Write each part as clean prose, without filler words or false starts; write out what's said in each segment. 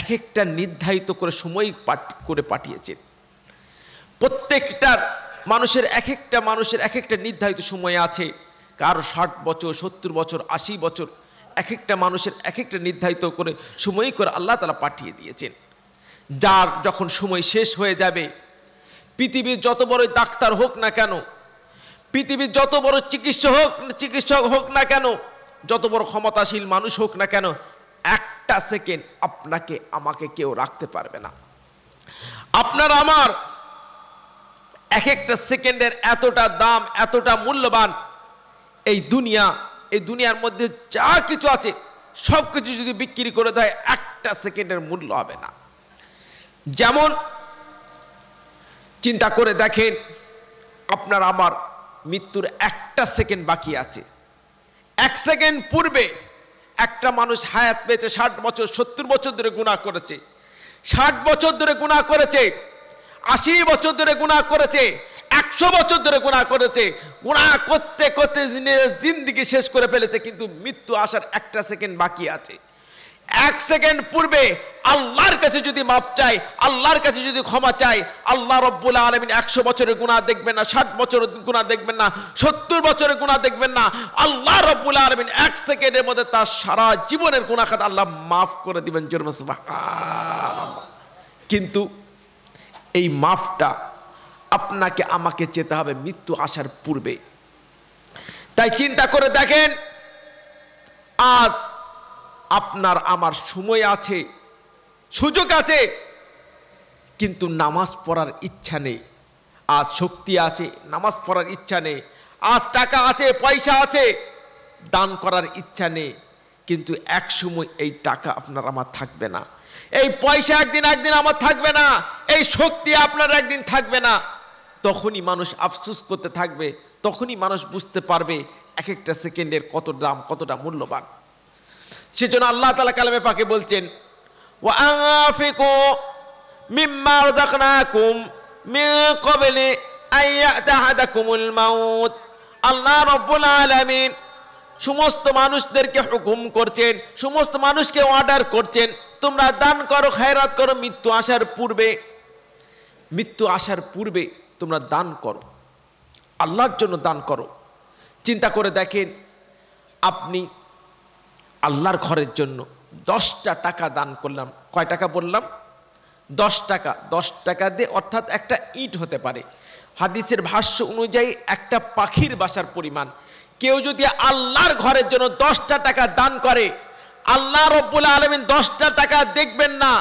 এক একটা নির্ধারিত করে সময় করে পাঠিয়েছেন। প্রত্যেকটা মানুষের এক একটা নির্ধারিত সময় আছে। কারো 60 বছর, 70 বছর, 80 বছর, এক একটা মানুষের এক একটা নির্ধারিত করে সময় করে আল্লাহ তাআলা পাঠিয়ে দিয়েছেন। যার যখন সময় শেষ হয়ে যাবে, পৃথিবীর যত বড় ডাক্তার হোক না কেন, পৃথিবীর যত বড় চিকিৎসক হোক না কেন, যত বড় ক্ষমতাশীল মানুষ হোক না কেন, একটা সেকেন্ড আপনাকে আমাকে কেউ রাখতে পারবে না। আপনার আমার এক একটা সেকেন্ডের এতটা দাম, এতটা মূল্যবান। এই দুনিয়ার মধ্যে যা কিছু আছে সব কিছু যদি বিক্রি করে দেয়, একটা সেকেন্ডের মূল্য হবে না। যেমন চিন্তা করে দেখেন, আপনার আমার মৃত্যুর একটা সেকেন্ড বাকি আছে। এক সেকেন্ড পূর্বে একটা মানুষ হায়াত পেয়েছে 60 বছর, 70 বছর ধরে গুনাহ করেছে, 60 বছর ধরে গুনাহ করেছে, 80 বছর ধরে গুনাহ করেছে, 100 বছর ধরে গুনাহ করেছে। গুনাহ করতে করতে জিন্দেগি শেষ করে ফেলেছে, কিন্তু মৃত্যু আসার একটা সেকেন্ড বাকি আছে। এক সেকেন্ড পূর্বে আল্লাহর কাছে যদি মাপ চাই, আল্লাহর কাছে যদি ক্ষমা চাই, আল্লাহ রব্বুল আলামিন 100 বছরের গুনাহ দেখবেন না, 60 বছরের গুনাহ দেখবেন না, 70 বছরের গুনাহ দেখবেন না। আল্লাহ রব্বুল আলামিন এক সেকেন্ডের মধ্যে তার সারা জীবনের গুনাহ খাতা আল্লাহ মাফ করে দিবেন। জোরে সুবহানাল্লাহ। কিন্তু এই মাফটা আপনাকে আমাকে চেতে হবে মৃত্যু আসার পূর্বে। তাই চিন্তা করে দেখেন, আজ আপনার আমার সময় আছে, সুযোগ আছে, কিন্তু নামাজ পড়ার ইচ্ছা নেই। আজ শক্তি আছে, নামাজ পড়ার ইচ্ছা নেই। আজ টাকা আছে, পয়সা আছে, দান করার ইচ্ছা নেই। কিন্তু এক সময় এই টাকা আপনার আমার থাকবে না, এই পয়সা একদিন আমার থাকবে না, এই শক্তি আপনার একদিন থাকবে না। তখনই মানুষ আফসোস করতে থাকবে, তখনই মানুষ বুঝতে পারবে এক একটা সেকেন্ডের কত দাম, কতটা মূল্যবান। সেজন্য আল্লাহ তাআলা কালামে পাকে বলছেন, ওয়া আনফিকু মিম্মা রাযাকনাকুম মিন ক্বাবলি আইয়াতা আহাদাকুমুল মাউত। আল্লাহ রাব্বুল আলামিন সমস্ত মানুষদেরকে হুকুম করছেন, সমস্ত মানুষকে অর্ডার করছেন, তোমরা দান করো, খায়রাত করো মৃত্যু আসার পূর্বে। মৃত্যু আসার পূর্বে তোমরা দান করো, আল্লাহর জন্য দান করো। চিন্তা করে দেখেন, আপনি আল্লাহর ঘরের জন্য 10টা টাকা দান করলাম। কয় টাকা বললাম? 10 টাকা। 10 টাকা দিয়ে অর্থাৎ একটা ইট হতে পারে। হাদিসের ভাষ্য অনুযায়ী একটা পাখির বাসার পরিমাণ। কেউ যদি আল্লাহর ঘরের জন্য 10টা টাকা দান করে, আল্লাহ রাব্বুল আলামিন 10টা টাকা দেখবেন না,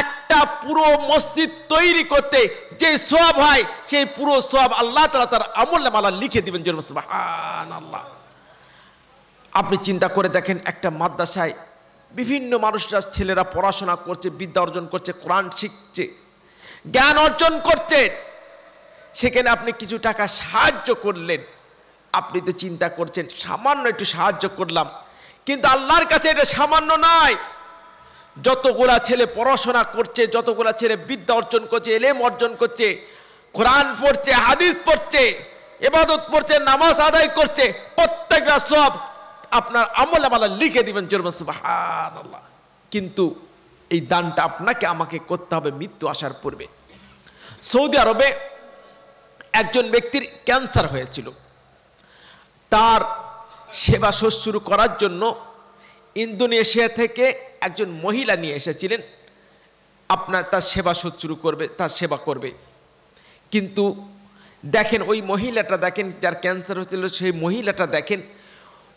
একটা পুরো মসজিদ তৈরি করতে যে সওয়াব হয়, সেই পুরো সওয়াব আল্লাহ তাআলা তার আমলনামায় লিখে দিবেন। সুবহানাল্লাহ। আপনি চিন্তা করে দেখেন, একটা মাদ্রাসায় বিভিন্ন মানুষরা, ছেলেরা পড়াশোনা করছে, বিদ্যা অর্জন করছে, কোরআন শিখছে, জ্ঞান অর্জন করছে, সেখানে আপনি কিছু টাকা সাহায্য করলেন। আপনি তো চিন্তা করছেন সামান্য একটু সাহায্য করলাম, কিন্তু আল্লাহর কাছে এটা সামান্য নয়। যতগুলা ছেলে পড়াশোনা করছে, যতগুলা ছেলে বিদ্যা অর্জন করছে, ইলম অর্জন করছে, কোরআন পড়ছে, হাদিস পড়ছে, ইবাদত পড়ছে, নামাজ আদায় করছে, প্রত্যেকটা সব আপনার আমলনামায় লিখে দিবেন। সুবহানাল্লাহ। কিন্তু এই দানটা আপনাকে আমাকে করতে হবে মৃত্যু আসার পূর্বে। সৌদি আরবে একজন ব্যক্তির ক্যান্সার হয়েছিল। তার সেবা শুশ্রূষা করার জন্য ইন্দোনেশিয়া থেকে একজন মহিলা নিয়ে এসেছিলেন, আপনার তার সেবা শুশ্রূষা করবে, তার সেবা করবে। কিন্তু দেখেন, ওই মহিলাটা দেখেন, যার ক্যান্সার হয়েছিল, সেই মহিলাটা দেখেন,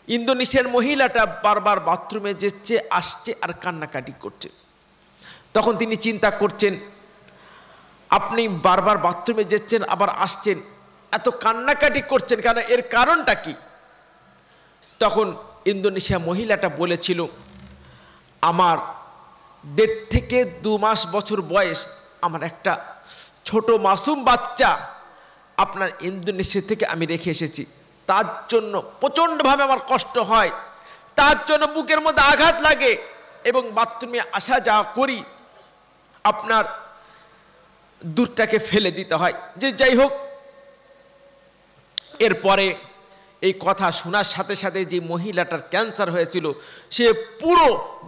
ইন্দোনেশিয়ার মহিলাটা বারবার বাথরুমে যেচ্ছে, আসছে আর কান্নাকাটি করছে। তখন তিনি চিন্তা করছেন, আপনি বারবার বাথরুমে যাচ্ছেন আবার আসছেন, এত কান্নাকাটি করছেন কেন, এর কারণটা কি? তখন ইন্দোনেশিয়া মহিলাটা বলেছিল, আমার 1.5 থেকে 2 মাস বছর বয়স, আমার একটা ছোট মাসুম বাচ্চা আপনার ইন্দোনেশিয়া থেকে আমি রেখে এসেছি, তার জন্য প্রচণ্ডভাবে আমার কষ্ট হয়, তার জন্য বুকের মধ্যে আঘাত লাগে এবং বাথরুমে আসা যাওয়া করি, আপনার দুধটাকে ফেলে দিতে হয়। যে যাই হোক, এরপরে এই কথা শোনার সাথে সাথে যে মহিলাটার ক্যান্সার হয়েছিল সে পুরো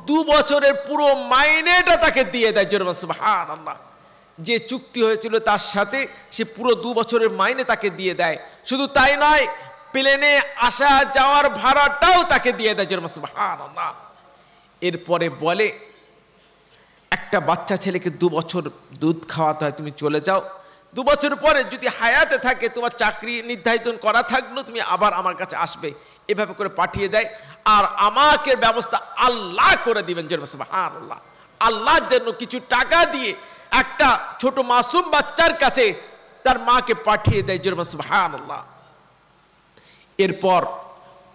2 বছরের পুরো মাইনেটা তাকে দিয়ে দেয়। সুবহানাল্লাহ। যে চুক্তি হয়েছিল তার সাথে সে পুরো 2 বছরের মাইনে তাকে দিয়ে দেয়। শুধু তাই নয়, প্লেনে আসা যাওয়ার ভাড়াটাও তাকে দিয়ে দেয়। সুবহানাল্লাহ। এরপরে বলে একটা বাচ্চা ছেলেকে 2 বছর দুধ খাওয়াতে হয়, তুমি চলে যাও, 2 বছর পরে যদি হায়াতে থাকে তোমার চাকরি নির্ধারিত করা থাকলো তুমি আবার আমার কাছে আসবে, এভাবে করে পাঠিয়ে দেয়। আর আমাকে ব্যবস্থা আল্লাহ করে দিবেন। সুবহানাল্লাহ। আল্লাহর জন্য কিছু টাকা দিয়ে একটা ছোট মাসুম বাচ্চার কাছে তার মাকে পাঠিয়ে দেয়। সুবহানাল্লাহ। এরপর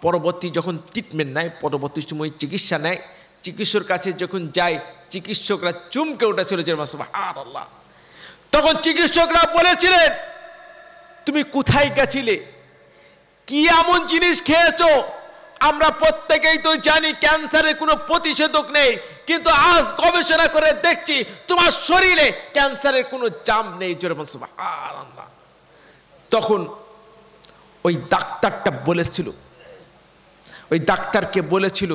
পরবর্তী যখন ট্রিটমেন্ট নেয়, পরবর্তী সময় চিকিৎসা নেয়, চিকিৎসকের কাছে যখন যায় চিকিৎসকরা চমকে উঠেছিল। সুবহানাল্লাহ। তখন চিকিৎসকরা বলেছিলেন, তুমি কোথায় গেছিলে, কি এমন জিনিস খেয়েছো? আমরা প্রত্যেকেই তো জানি ক্যান্সারের কোনো প্রতিষেধক নেই, কিন্তু আজ গবেষণা করে দেখছি তোমার শরীরে ক্যান্সারের কোনো জাম নেই। সুবহানাল্লাহ। তখন ওই ডাক্তারটা বলেছিল, ওই ডাক্তারকে বলেছিল,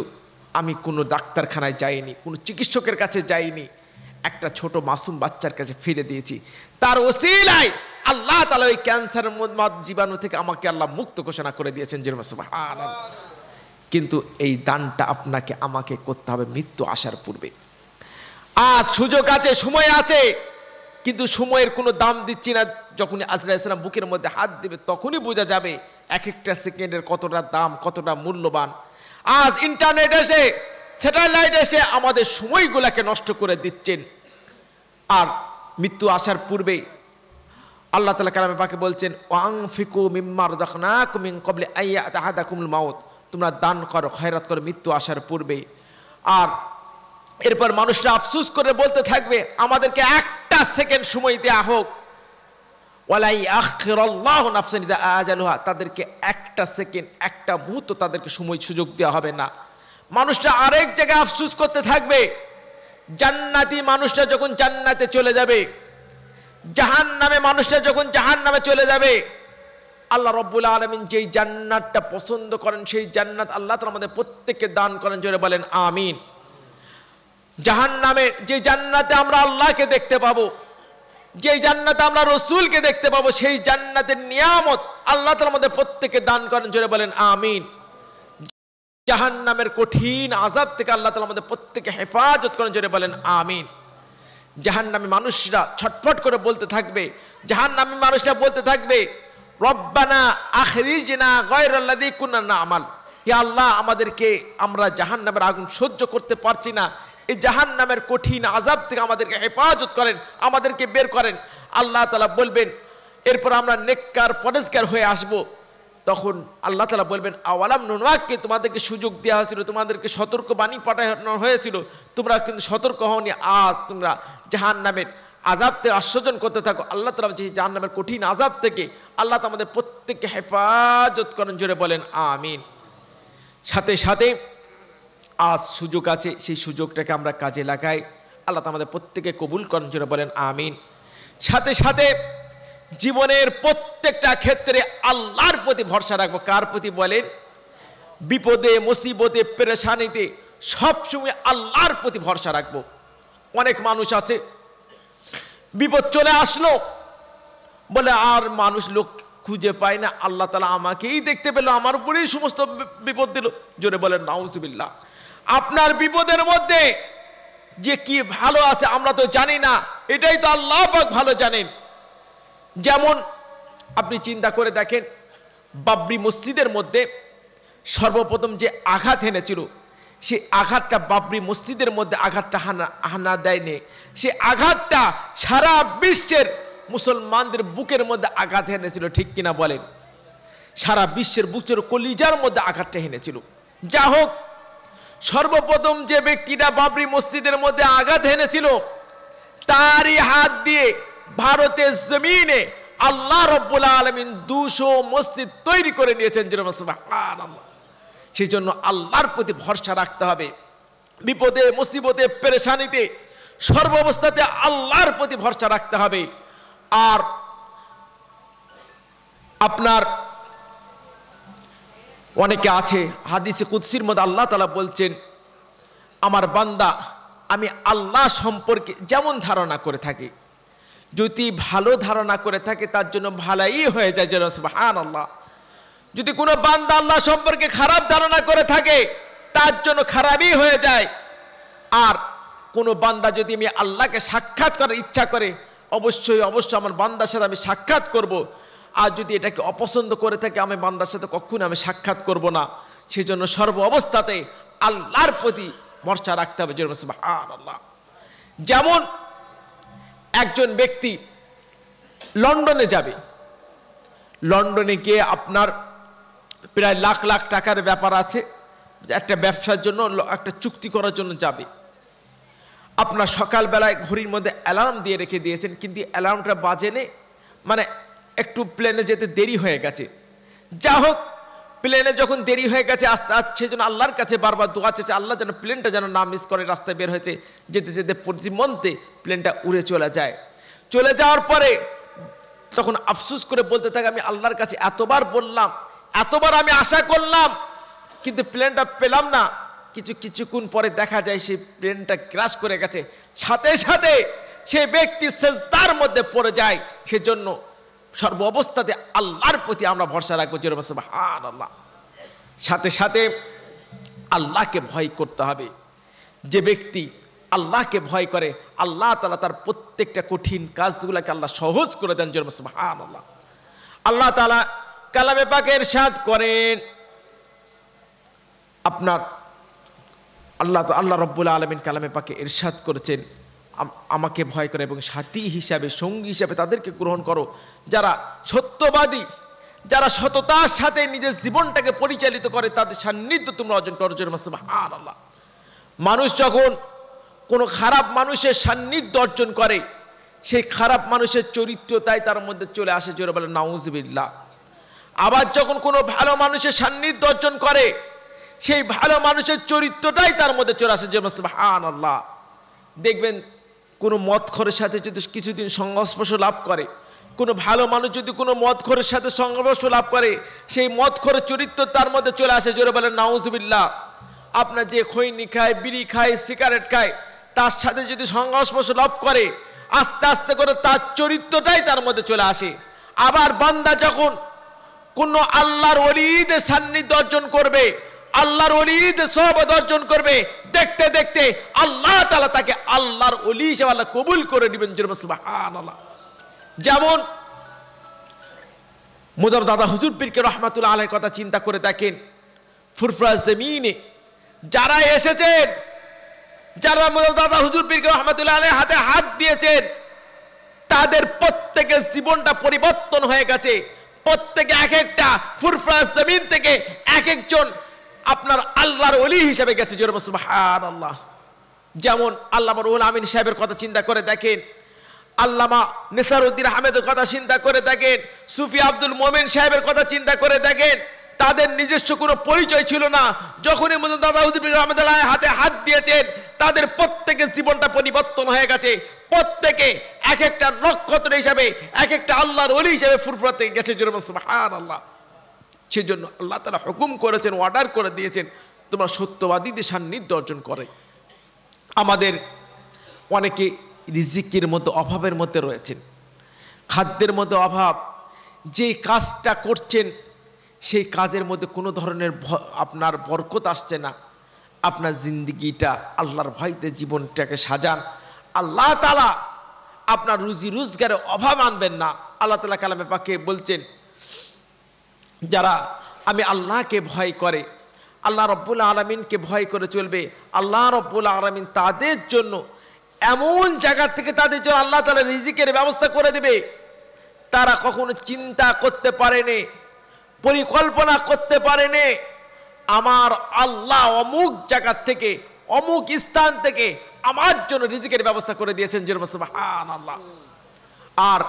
আমি কোনো ডাক্তারখানায় যাইনি, কোনো চিকিৎসকের কাছে যাইনি, একটা ছোট মাসুম বাচ্চার কাছে ফিরে দিয়েছি, তার ওসিলায় আল্লাহ তাআলা ওই ক্যান্সারের জীবাণু থেকে আমাকে আল্লাহ মুক্ত ঘোষণা করে দিয়েছেন। সুবহানাল্লাহ। কিন্তু এই দানটা আপনাকে আমাকে করতে হবে মৃত্যু আসার পূর্বে। আজ সুযোগ আছে, সময় আছে, কিন্তু সময়ের কোনো দাম দিচ্ছি না। যখনই আজরাইল আলাইহিস সালাম বুকের মধ্যে হাত দিবে তখনই বোঝা যাবে এক একটা সেকেন্ডের কতটা দাম, কতটা মূল্যবান। আজ ইন্টারনেট এসে, স্যাটেলাইট এসে আমাদের সময়গুলোকে নষ্ট করে দিচ্ছেন। আর মৃত্যু আসার পূর্বে আল্লাহ তাআলা কালামে পাকে বলছেন, ওয়ানফিকু মিম্মা রাযাকনাকুম মিন ক্বাবলি আইয়াতা আহাদাকুমুল মাউত, তোমরা দান করো, খয়রাত করো মৃত্যু আসার পূর্বে। আর এরপর মানুষরা আফসোস করে বলতে থাকবে, আমাদেরকে একটা সেকেন্ড সময় দেয়া হোক। ওয়ালাই আখিরাল্লাহু নাফসান ইযা আজালুহা, তাদেরকে একটা সেকেন্ড, একটা মুহূর্ত তাদেরকে সময় সুযোগ দেওয়া হবে না। মানুষরা আরেক জায়গায় আফসোস করতে থাকবে, জান্নাতি মানুষরা যখন জান্নাতে চলে যাবে, জাহান্নামে মানুষরা যখন জাহান্নামে চলে যাবে, আল্লাহ রাব্বুল আলামিন যেই জান্নাতটা পছন্দ করেন সেই জান্নাত আল্লাহ তাআলা আমাদের প্রত্যেককে দান করেন। জোরে বলেন আমিন। জাহান্নামে যে জান্নাতে আমরা আল্লাহকে দেখতে পাবো, যে জান্নাতে আমরা রাসূলকে দেখতে পাবো, সেই জান্নাতের নিয়ামত আল্লাহ তাআলা আমাদের প্রত্যেককে দান করেন। জোরে বলেন আমিন। জাহান্নামের কঠিন আযাব থেকে আল্লাহ তাআলা আমাদের প্রত্যেককে হেফাজত করেন। জোরে বলেন আমিন। জাহান্নামী মানুষরা ছটফট করে বলতে থাকবে, জাহান্নামী মানুষরা বলতে থাকবে, রব্বানা আখরিজনা গায়রাল্লাযী কুননা না'মাল, হে আল্লাহ আমাদেরকে, আমরা জাহান্নামের আগুন সহ্য করতে পারছি না, এই জাহান্নামের কঠিন আযাব থেকে আমাদেরকে হেফাজত করেন, আমাদেরকে বের করেন। আল্লাহ তাআলা বলবেন, এরপর আমরা নেককার পরেজগার হয়ে আসব। তখন আল্লাহ তাআলা বলবেন, আওয়ালাম নুনওয়াক্কি, তোমাদেরকে সুযোগ দেওয়া হয়েছিল, তোমাদেরকে সতর্ক বাণী পাঠানো হয়েছিল, তোমরা কিন্তু সতর্ক হওনি, আজ তোমরা জাহান্নামের আযাব থেকে আশ্বাসন করতে থাকো। আল্লাহ তাআলা যে জাহান্নামের কঠিন আযাব থেকে আল্লাহ তাআলা আমাদের প্রত্যেককে হেফাজত করেন। জোরে বলেন আমিন। সাথে সাথে আজ সুযোগ আছে, সেই সুযোগটাকে আমরা কাজে লাগাই, আল্লাহ তাআলা আমাদের প্রত্যেককে কবুল করেন। জোরে বলেন আমিন। সাথে সাথে জীবনের প্রত্যেকটা ক্ষেত্রে আল্লাহর প্রতি ভরসা রাখবো। কার প্রতি বলেন? বিপদে, মুসিবতে, পেরেশানিতে সবসময় আল্লাহর প্রতি ভরসা রাখবো। অনেক মানুষ আছে, বিপদ চলে আসলো বলে আর মানুষ লোক খুঁজে পায় না, আল্লাহ তাআলা আমাকেই দেখতে পেল, আমার উপরেই সমস্ত বিপদ দিল। জোরে বলেন নাউজুবিল্লাহ। আপনার বিপদের মধ্যে যে কি ভালো আছে আমরা তো জানি না, এটাই তো আল্লাহ পাক ভালো জানেন। যেমন আপনি চিন্তা করে দেখেন, বাবরি মসজিদের মধ্যে সর্বপ্রথম যে আঘাত এনেছিল, সে আঘাতটা বাবরি মসজিদের মধ্যে আঘাতটা হানা দেয়নি, সে আঘাতটা সারা বিশ্বের মুসলমানদের বুকের মধ্যে আঘাত এনেছিল। ঠিক কিনা বলেন? সারা বিশ্বের বুকের কলিজার মধ্যে আঘাতটা এনেছিল। যা হোক, সর্বপ্রথম যে ব্যক্তিটা বাবরি মসজিদের মধ্যে আঘাত এনেছিল, তারই হাত দিয়ে ভারতের জমিনে আল্লাহ রাব্বুল আলামিন 200 মসজিদ তৈরি করে নিয়েছেন। সুবহানাল্লাহ। সেই জন্য আল্লাহর প্রতি ভরসা রাখতে হবে। বিপদে, মুসিবতে, পেরেশানিতে সর্বাবস্থাতে আল্লাহর প্রতি ভরসা রাখতে হবে। আর আপনার অনেকে আছে হাদিসে কুদসির মধ্যে আল্লাহ তাআলা বলছেন, আমার বান্দা আমি আল্লাহ সম্পর্কে যেমন ধারণা করে থাকি, যদি ভালো ধারণা করে থাকে তার জন্য ভালাই হয়ে যায়, যেন সুবহানাল্লাহ। যদি কোনো বান্দা আল্লাহ সম্পর্কে খারাপ ধারণা করে থাকে তার জন্য খারাপই হয়ে যায়। আর কোনো বান্দা যদি আমি আল্লাহকে সাক্ষাৎ করার ইচ্ছা করে, অবশ্যই অবশ্যই আমার বান্দার সাথে আমি সাক্ষাৎ করব। আর যদি এটাকে অপছন্দ করে থাকে, আমি বান্দার সাথে কখনো আমি সাক্ষাৎ করব না। সেজন্য সর্ব অবস্থাতে আল্লাহর প্রতি ভরসা রাখতে হবে, যেন সুবহানাল্লাহ। যেমন একজন ব্যক্তি লন্ডনে যাবে, লন্ডনে গিয়ে আপনার প্রায় লাখ লাখ টাকার ব্যাপার আছে, একটা ব্যবসার জন্য একটা চুক্তি করার জন্য যাবে। আপনার সকালবেলায় ঘড়ির মধ্যে অ্যালার্ম দিয়ে রেখে দিয়েছেন, কিন্তু অ্যালার্মটা বাজেনি, মানে একটু প্লেনে যেতে দেরি হয়ে গেছে। যা হোক, প্লেনে যখন দেরি হয়ে গেছে আস্তে আস্তে, সেজন্য আল্লাহর কাছে বারবার দোয়া চেয়েছে, আল্লাহ যেন প্লেনটা যেন না মিস করে। রাস্তায় বের হয়েছে, যেতে যেতে প্রতিমধ্যে প্লেনটা উড়ে চলে যায়। চলে যাওয়ার পরে তখন আফসোস করে বলতে থাকে, আমি আল্লাহর কাছে এতবার বললাম, এতবার আমি আশা করলাম, কিন্তু প্লেনটা পেলাম না। কিছুক্ষণ পরে দেখা যায় সেই প্লেনটা ক্র্যাশ করে গেছে। সাথে সাথে সেই ব্যক্তি সিজদার মধ্যে পড়ে যায়। সেজন্য সর্ব অবস্থাতে আল্লাহর প্রতি আমরা ভরসা রাখবো, যেরকম সুবহানাল্লাহ। সাথে সাথে আল্লাহকে ভয় করতে হবে। যে ব্যক্তি আল্লাহকে ভয় করে, আল্লাহ তাআলা তার প্রত্যেকটা কঠিন কাজগুলোকে আল্লাহ সহজ করে দেন, যেরকম সুবহানাল্লাহ। আল্লাহ তাআলা কালামে পাকে ইরশাদ করেন, আপনার আল্লাহ রাব্বুল আলামিন কালামে পাকে ইরশাদ করেছেন, আমাকে ভয় করে এবং সাথী হিসাবে, সঙ্গী হিসাবে তাদেরকে গ্রহণ করো যারা সত্যবাদী, যারা সততার সাথে নিজের জীবনটাকে পরিচালিত করে, তাদের সান্নিধ্য তোমরা অর্জন করো, সুবহানাল্লাহ। মানুষ যখন কোনো খারাপ মানুষের সান্নিধ্য অর্জন করে, সেই খারাপ মানুষের চরিত্রতাই তার মধ্যে চলে আসে, জোরে বলে নাউজুবিল্লাহ। আবার যখন কোনো ভালো মানুষের সান্নিধ্য অর্জন করে, সেই ভালো মানুষের চরিত্রটাই তার মধ্যে চলে আসে, যেমন সুবহানাল্লাহ। দেখবেন কোনো মদখোরের সাথে যদি কিছুদিন সংস্পর্শ লাভ করে, কোনো ভালো মানুষ যদি কোনো মদখোরের সাথে সংস্পর্শ লাভ করে, সেই মদখোরের চরিত্র তার মধ্যে চলে আসে, জোরে বলেন নাউজুবিল্লাহ। আপনার যে খৈনি খায়, বিড়ি খায়, সিগারেট খায়, তার সাথে যদি সংস্পর্শ লাভ করে, আস্তে আস্তে করে তার চরিত্রটাই তার মধ্যে চলে আসে। আবার বান্দা যখন কোনো আল্লাহর ওলিদের সান্নিধ্য অর্জন করবে, আল্লাহর ওলিদের সোহবত অর্জন করবে, দেখতে দেখতে আল্লাহ তাআলা তাকে আল্লাহর ওলি হিসেবে আল্লাহ কবুল করে নেবেন, সুবহানাল্লাহ। যেমন মুজাদ্দিদ দাদা হুজুর পীর রহমাতুল্লাহ আলাইহির কথা চিন্তা করে দেখেন, ফুরফুরা জমিনে যারা এসেছেন, যারা মুজাদ্দিদ দাদা হুজুর পীর রহমাতুল্লাহ আলাইহির হাতে হাত দিয়েছেন, তাদের প্রত্যেকের জীবনটা পরিবর্তন হয়ে গেছে। প্রত্যেকে এক একটা ফুরফুরা জমিন থেকে এক একজন আপনার আল্লাহর ওলি হিসেবে গেছে, সুবহানাল্লাহ। যেমন আল্লামা রুহুল আমিন সাহেবের কথা চিন্তা করে দেখেন, আল্লামা নিসারউদ্দিন আহমেদের কথা চিন্তা করে দেখেন, সুফি আব্দুল মোমেন সাহেবের কথা চিন্তা করে দেখেন। তাদের নিজস্ব কোনো পরিচয় ছিল না। যখনই মুজাদ্দিদ দাদা হুজুর পীর রহমাতুল্লাহ হাতে হাত দিয়েছেন, তাদের প্রত্যেকের জীবনটা পরিবর্তন হয়ে গেছে। প্রত্যেকে এক একটা নক্ষত্র হিসাবে, এক একটা আল্লাহর ওলি হিসাবে ফুরফুরাতে গেছে, সুবহানাল্লাহ। সেজন্য আল্লাহ তাআলা হুকুম করেছেন, অর্ডার করে দিয়েছেন, তোমরা সত্যবাদীদের সান্নিধ্য অর্জন করে। আমাদের অনেকে রিজিকের মধ্যে অভাবের মধ্যে রয়েছেন, খাদ্যের মধ্যে অভাব। যে কাজটা করছেন সেই কাজের মধ্যে কোনো ধরনের আপনার বরকত আসছে না। আপনার জিন্দিগিটা আল্লাহর ভয়তে জীবনটাকে সাজান, আল্লাহ তাআলা আপনার রুজি রোজগারে অভাব আনবেন না। আল্লাহ তাআলা কালামে পাকে বলছেন, যারা আমি আল্লাহকে ভয় করে, আল্লাহ রাব্বুল আলামিনকে ভয় করে চলবে, আল্লাহ রাব্বুল আলামিন তাদের জন্য এমন জায়গা থেকে তাদের জন্য আল্লাহ তাআলা রিজিকের ব্যবস্থা করে দেবে, তারা কখনো চিন্তা করতে পারেনি, পরিকল্পনা করতে পারেনি। আমার আল্লাহ অমুক জায়গা থেকে, অমুক স্থান থেকে আমার জন্য রিজিকের ব্যবস্থা করে দিয়েছেন, সুবহানাল্লাহ। আর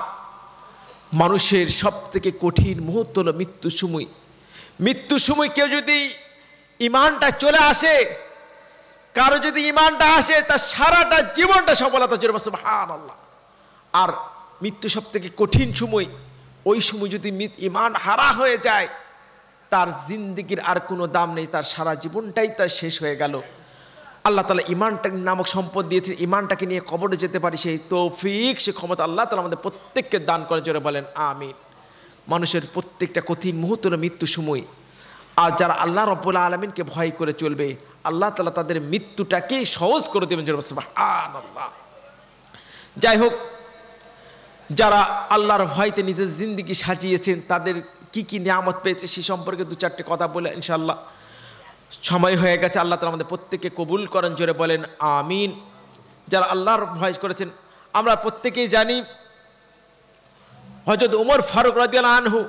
মানুষের সব থেকে কঠিন মুহূর্ত হলো মৃত্যুর সময়। মৃত্যুর সময় কেউ যদি ইমানটা চলে আসে, কারো যদি ইমানটা আসে, তার সারাটা জীবনটা সফলতা, সুবহানাল্লাহ। আর মৃত্যু সব থেকে কঠিন সময়, ওই সময় যদি ইমান হারা হয়ে যায়, তার জিন্দিগির আর কোনো দাম নেই, তার সারা জীবনটাই তার শেষ হয়ে গেল। আল্লাহ তাআলা ঈমানটা নামক সম্পদ দিয়েছেন, ঈমানটাকে নিয়ে কবরে যেতে পারি সেই তৌফিক, সে ক্ষমতা আল্লাহ তাআলা আমাদের প্রত্যেককে দান করে, জোরে বলেন আমিন। মানুষের প্রত্যেকটা কঠিন মুহূর্তের মৃত্যু সময়, আর যারা আল্লাহ রাব্বুল আলামিনকে ভয় করে চলবে আল্লাহ তাআলা তাদের মৃত্যুটাকে সহজ করে দেবেন, জোরে সুবহানাল্লাহ। যাই হোক, যারা আল্লাহর ভয়তে নিজের জিন্দিগি সাজিয়েছেন তাদের কি কি নিয়ামত পেয়েছে সে সম্পর্কে দু চারটি কথা বলে ইনশাআল্লাহ। সময় হয়ে গেছে, আল্লাহ তাআলা আমাদের প্রত্যেককে কবুল করেন, জোরে বলেন আমিন। যারা আল্লাহর ভয় করেছেন, আমরা প্রত্যেকেই জানি হযরত ওমর ফারুক রাদিয়াল্লাহু আনহু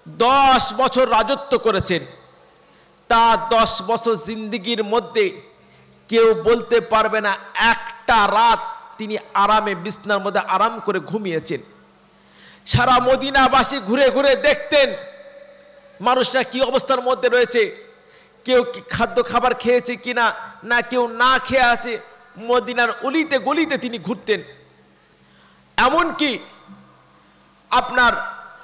10 বছর রাজত্ব করেছেন। তা 10 বছর জিন্দিগির মধ্যে কেউ বলতে পারবে না একটা রাত তিনি আরামে বিছনার মধ্যে আরাম করে ঘুমিয়েছেন। সারা মদিনাবাসী ঘুরে ঘুরে দেখতেন মানুষরা কি অবস্থার মধ্যে রয়েছে, কেউ কি খাদ্য খাবার খেয়েছে কিনা, না কেউ না খেয়ে আছে। মদিনার অলিতে গলিতে তিনি ঘুরতেন, এমনকি আপনার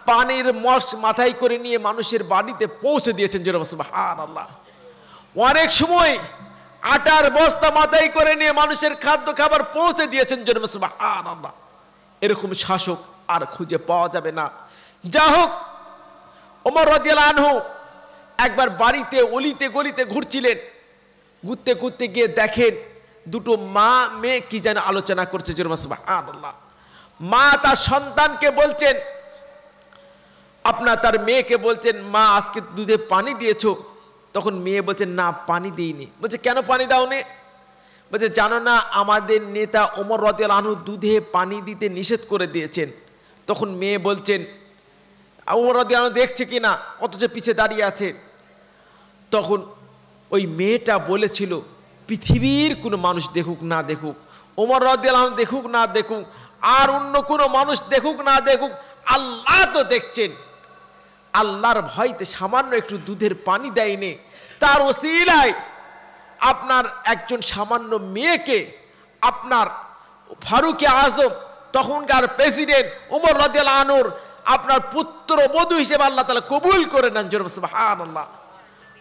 পানির মশ মাথায় করে নিয়ে মানুষের বাড়িতে পৌঁছে দিয়েছেন, জোরে সুবহানাল্লাহ। অনেক সময় আটার বস্তা মাথায় করে নিয়ে মানুষের খাদ্য খাবার পৌঁছে দিয়েছেন, জোরে সুবহানাল্লাহ। এরকম শাসক আর খুঁজে পাওয়া যাবে না। যা হোক, ওমর রাদিয়াল্লাহু আনহু একবার বাড়িতে অলিতে গলিতে ঘুরছিলেন, ঘুরতে ঘুরতে গিয়ে দেখেন দুটো মা মেয়ে কি যেন আলোচনা করছে, জোরে সুবহানাল্লাহ। মা তার সন্তানকে বলছেন, আপনার তার মেয়েকে বলছেন, মা আজকে দুধে পানি দিয়েছো? তখন মেয়ে বলছেন, না পানি দিইনি। বলছে, কেন পানি দাওনি? বলছে, জানো না আমাদের নেতা ওমর রাদিয়াল্লাহু আনহু দুধে পানি দিতে নিষেধ করে দিয়েছেন। তখন মেয়ে বলছেন, ওমর রাদিয়াল্লাহু আনহু দেখছে কিনা, অথচ পিছে দাঁড়িয়ে আছে। তখন ওই মেয়েটা বলেছিল, পৃথিবীর কোনো মানুষ দেখুক না দেখুক, ওমর রাদিয়াল্লাহু আনহু দেখুক না দেখুক, আর অন্য কোনো মানুষ দেখুক না দেখুক, আল্লাহ তো দেখছেন। আল্লাহর ভয়তে সামান্য একটু দুধের পানি দেয়নি, তার ওসিলায় আপনার একজন সামান্য মেয়েকে আপনার ফারুকে আজম তখনকার প্রেসিডেন্ট ওমর রাদিয়াল্লাহু আনহুর আপনার পুত্র বধূ হিসেবে আল্লাহ তাআলা কবুল করে নেন, জোরে সুবহানাল্লাহ।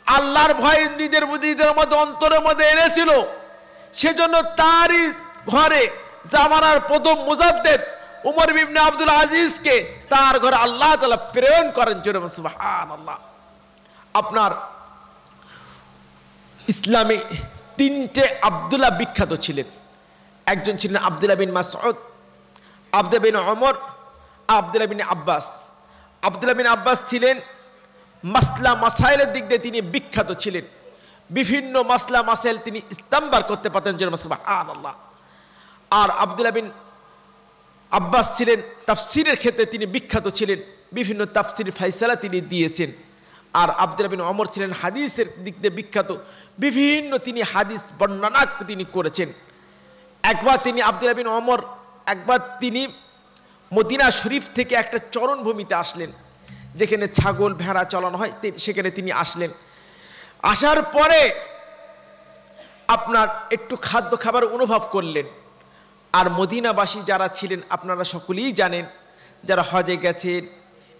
আল্লাহর ভয় নিজের মধ্যে অন্তরের মধ্যে এনেছিল, সেজন্য তারই ঘরে জামানার প্রথম মুজাদ্দেদ উমর ইবনে আব্দুল আজিজকে তার ঘরে আল্লাহ তাআলা প্রেরণ করেন, জোরে সুবহানাল্লাহ। আপনার ইসলামে 3টে আব্দুল্লাহ বিখ্যাত ছিলেন। একজন ছিলেন আব্দুল্লাহ বিন মাসউদ, আব্দুল্লাহ বিন ওমর, আব্দুল্লাহ বিন আব্বাস। আব্দুল্লাহ বিন আব্বাস ছিলেন মাসলা মাসাইলের দিক দিয়ে তিনি বিখ্যাত ছিলেন। বিভিন্ন মাসলা মাসাইল তিনি ইস্তেমবার করতে পারতেন, জোরে সুবহানাল্লাহ। আর আব্দুল্লাহ বিন আব্বাস ছিলেন তাফসিরের ক্ষেত্রে তিনি বিখ্যাত ছিলেন, বিভিন্ন তাফসির ফায়সালা তিনি দিয়েছেন। আর আব্দুল্লাহ বিন ওমর ছিলেন হাদিসের দিক দিয়ে বিখ্যাত, বিভিন্ন তিনি হাদিস বর্ণনা তিনি করেছেন। একবার তিনি আব্দুল্লাহ বিন ওমর একবার তিনি মদিনা শরীফ থেকে একটা চরণভূমিতে আসলেন, যেখানে ছাগল ভেড়া চলানো হয়, সেখানে তিনি আসলেন। আসার পরে আপনার একটু খাদ্য খাবার অনুভব করলেন। আর মদিনাবাসী যারা ছিলেন আপনারা সকলেই জানেন, যারা হজে গেছেন,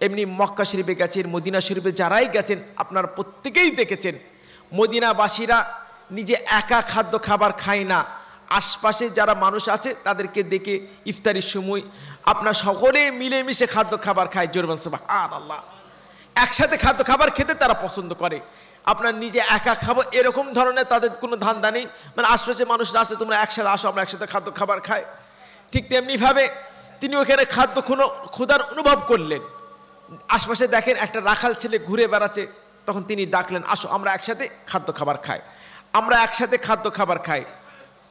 এমনি মক্কা শরীফে গেছেন, মদিনা শরীফে যারাই গেছেন আপনারা প্রত্যেকেই দেখেছেন মদিনাবাসীরা নিজে একা খাদ্য খাবার খায় না, আশপাশে যারা মানুষ আছে তাদেরকে দেখে ইফতারির সময় আপনার সকলে মিলেমিশে খাদ্য খাবার খায়, জোরে সুবহানাল্লাহ। একসাথে খাদ্য খাবার খেতে তারা পছন্দ করে। আপনার নিজে একা খাবো এরকম ধরনের তাদের কোনো ধান্দা নেই, মানে আশপাশে মানুষরা আসে, তোমরা একসাথে আসো, আমরা একসাথে খাদ্য খাবার খাই। ঠিক তেমনিভাবে তিনি ওখানে খাদ্য ক্ষুধার অনুভব করলেন। আশপাশে দেখেন একটা রাখাল ছেলে ঘুরে বেড়াচ্ছে, তখন তিনি ডাকলেন, আসো আমরা একসাথে খাদ্য খাবার খাই, আমরা একসাথে খাদ্য খাবার খাই।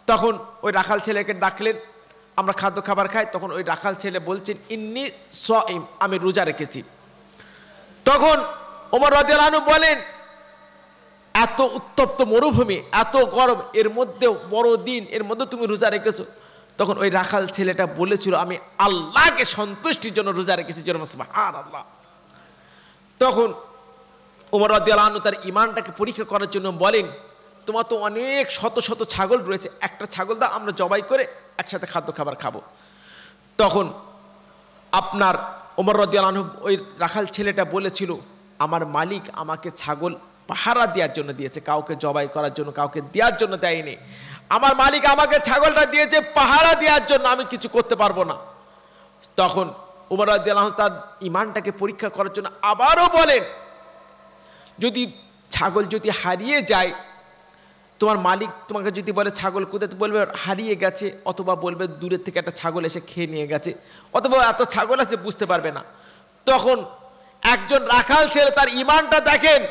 তখন ওই রাখাল ছেলেকে ডাকলেন, আমরা খাদ্য খাবার খাই। তখন ওই রাখাল ছেলে বলছেন, ইন্নী সাইম, আমি রোজা রেখেছি। তখন ওমর রাদিয়াল্লাহু আনহু বলেন, এত উত্তপ্ত মরুভূমি, এত গরম, এর মধ্যেও বড় দিন, এর মধ্যে তুমি রোজা রেখেছো? তখন ওই রাখাল ছেলেটা বলেছিল, আমি আল্লাহকে সন্তুষ্টির জন্য রোজা রেখেছি, জোরে সুবহানাল্লাহ। তখন ওমর রাদিয়াল্লাহু আনহু তার ঈমানটাকে পরীক্ষা করার জন্য বলেন, তোমার তো অনেক শত শত ছাগল রয়েছে, একটা ছাগল দাও, আমরা জবাই করে একসাথে খাদ্য খাবার খাবো। তখন আপনার ওমর রাদিয়াল্লাহু আনহু ওই রাখাল ছেলেটা বলেছিল, আমার মালিক আমাকে ছাগল পাহারা দেওয়ার জন্য দিয়েছে, কাউকে জবাই করার জন্য, কাউকে দেওয়ার জন্য দেয়নি। আমার মালিক আমাকে ছাগলটা দিয়েছে পাহারা দেওয়ার জন্য, আমি কিছু করতে পারবো না। তখন উমর রাদিয়াল্লাহু আনহু তার ঈমানটাকে পরীক্ষা করার জন্য আবারও বলেন, যদি ছাগল যদি হারিয়ে যায়, তোমার মালিক তোমাকে যদি বলে ছাগল কোথায়, বলবে হারিয়ে গেছে, অথবা বলবে দূরের থেকে একটা ছাগল এসে খেয়ে নিয়ে গেছে, অথবা এত ছাগল আছে বুঝতে পারবে না। তখন একজন রাখাল ছেলে, তার ঈমানটা দেখেন,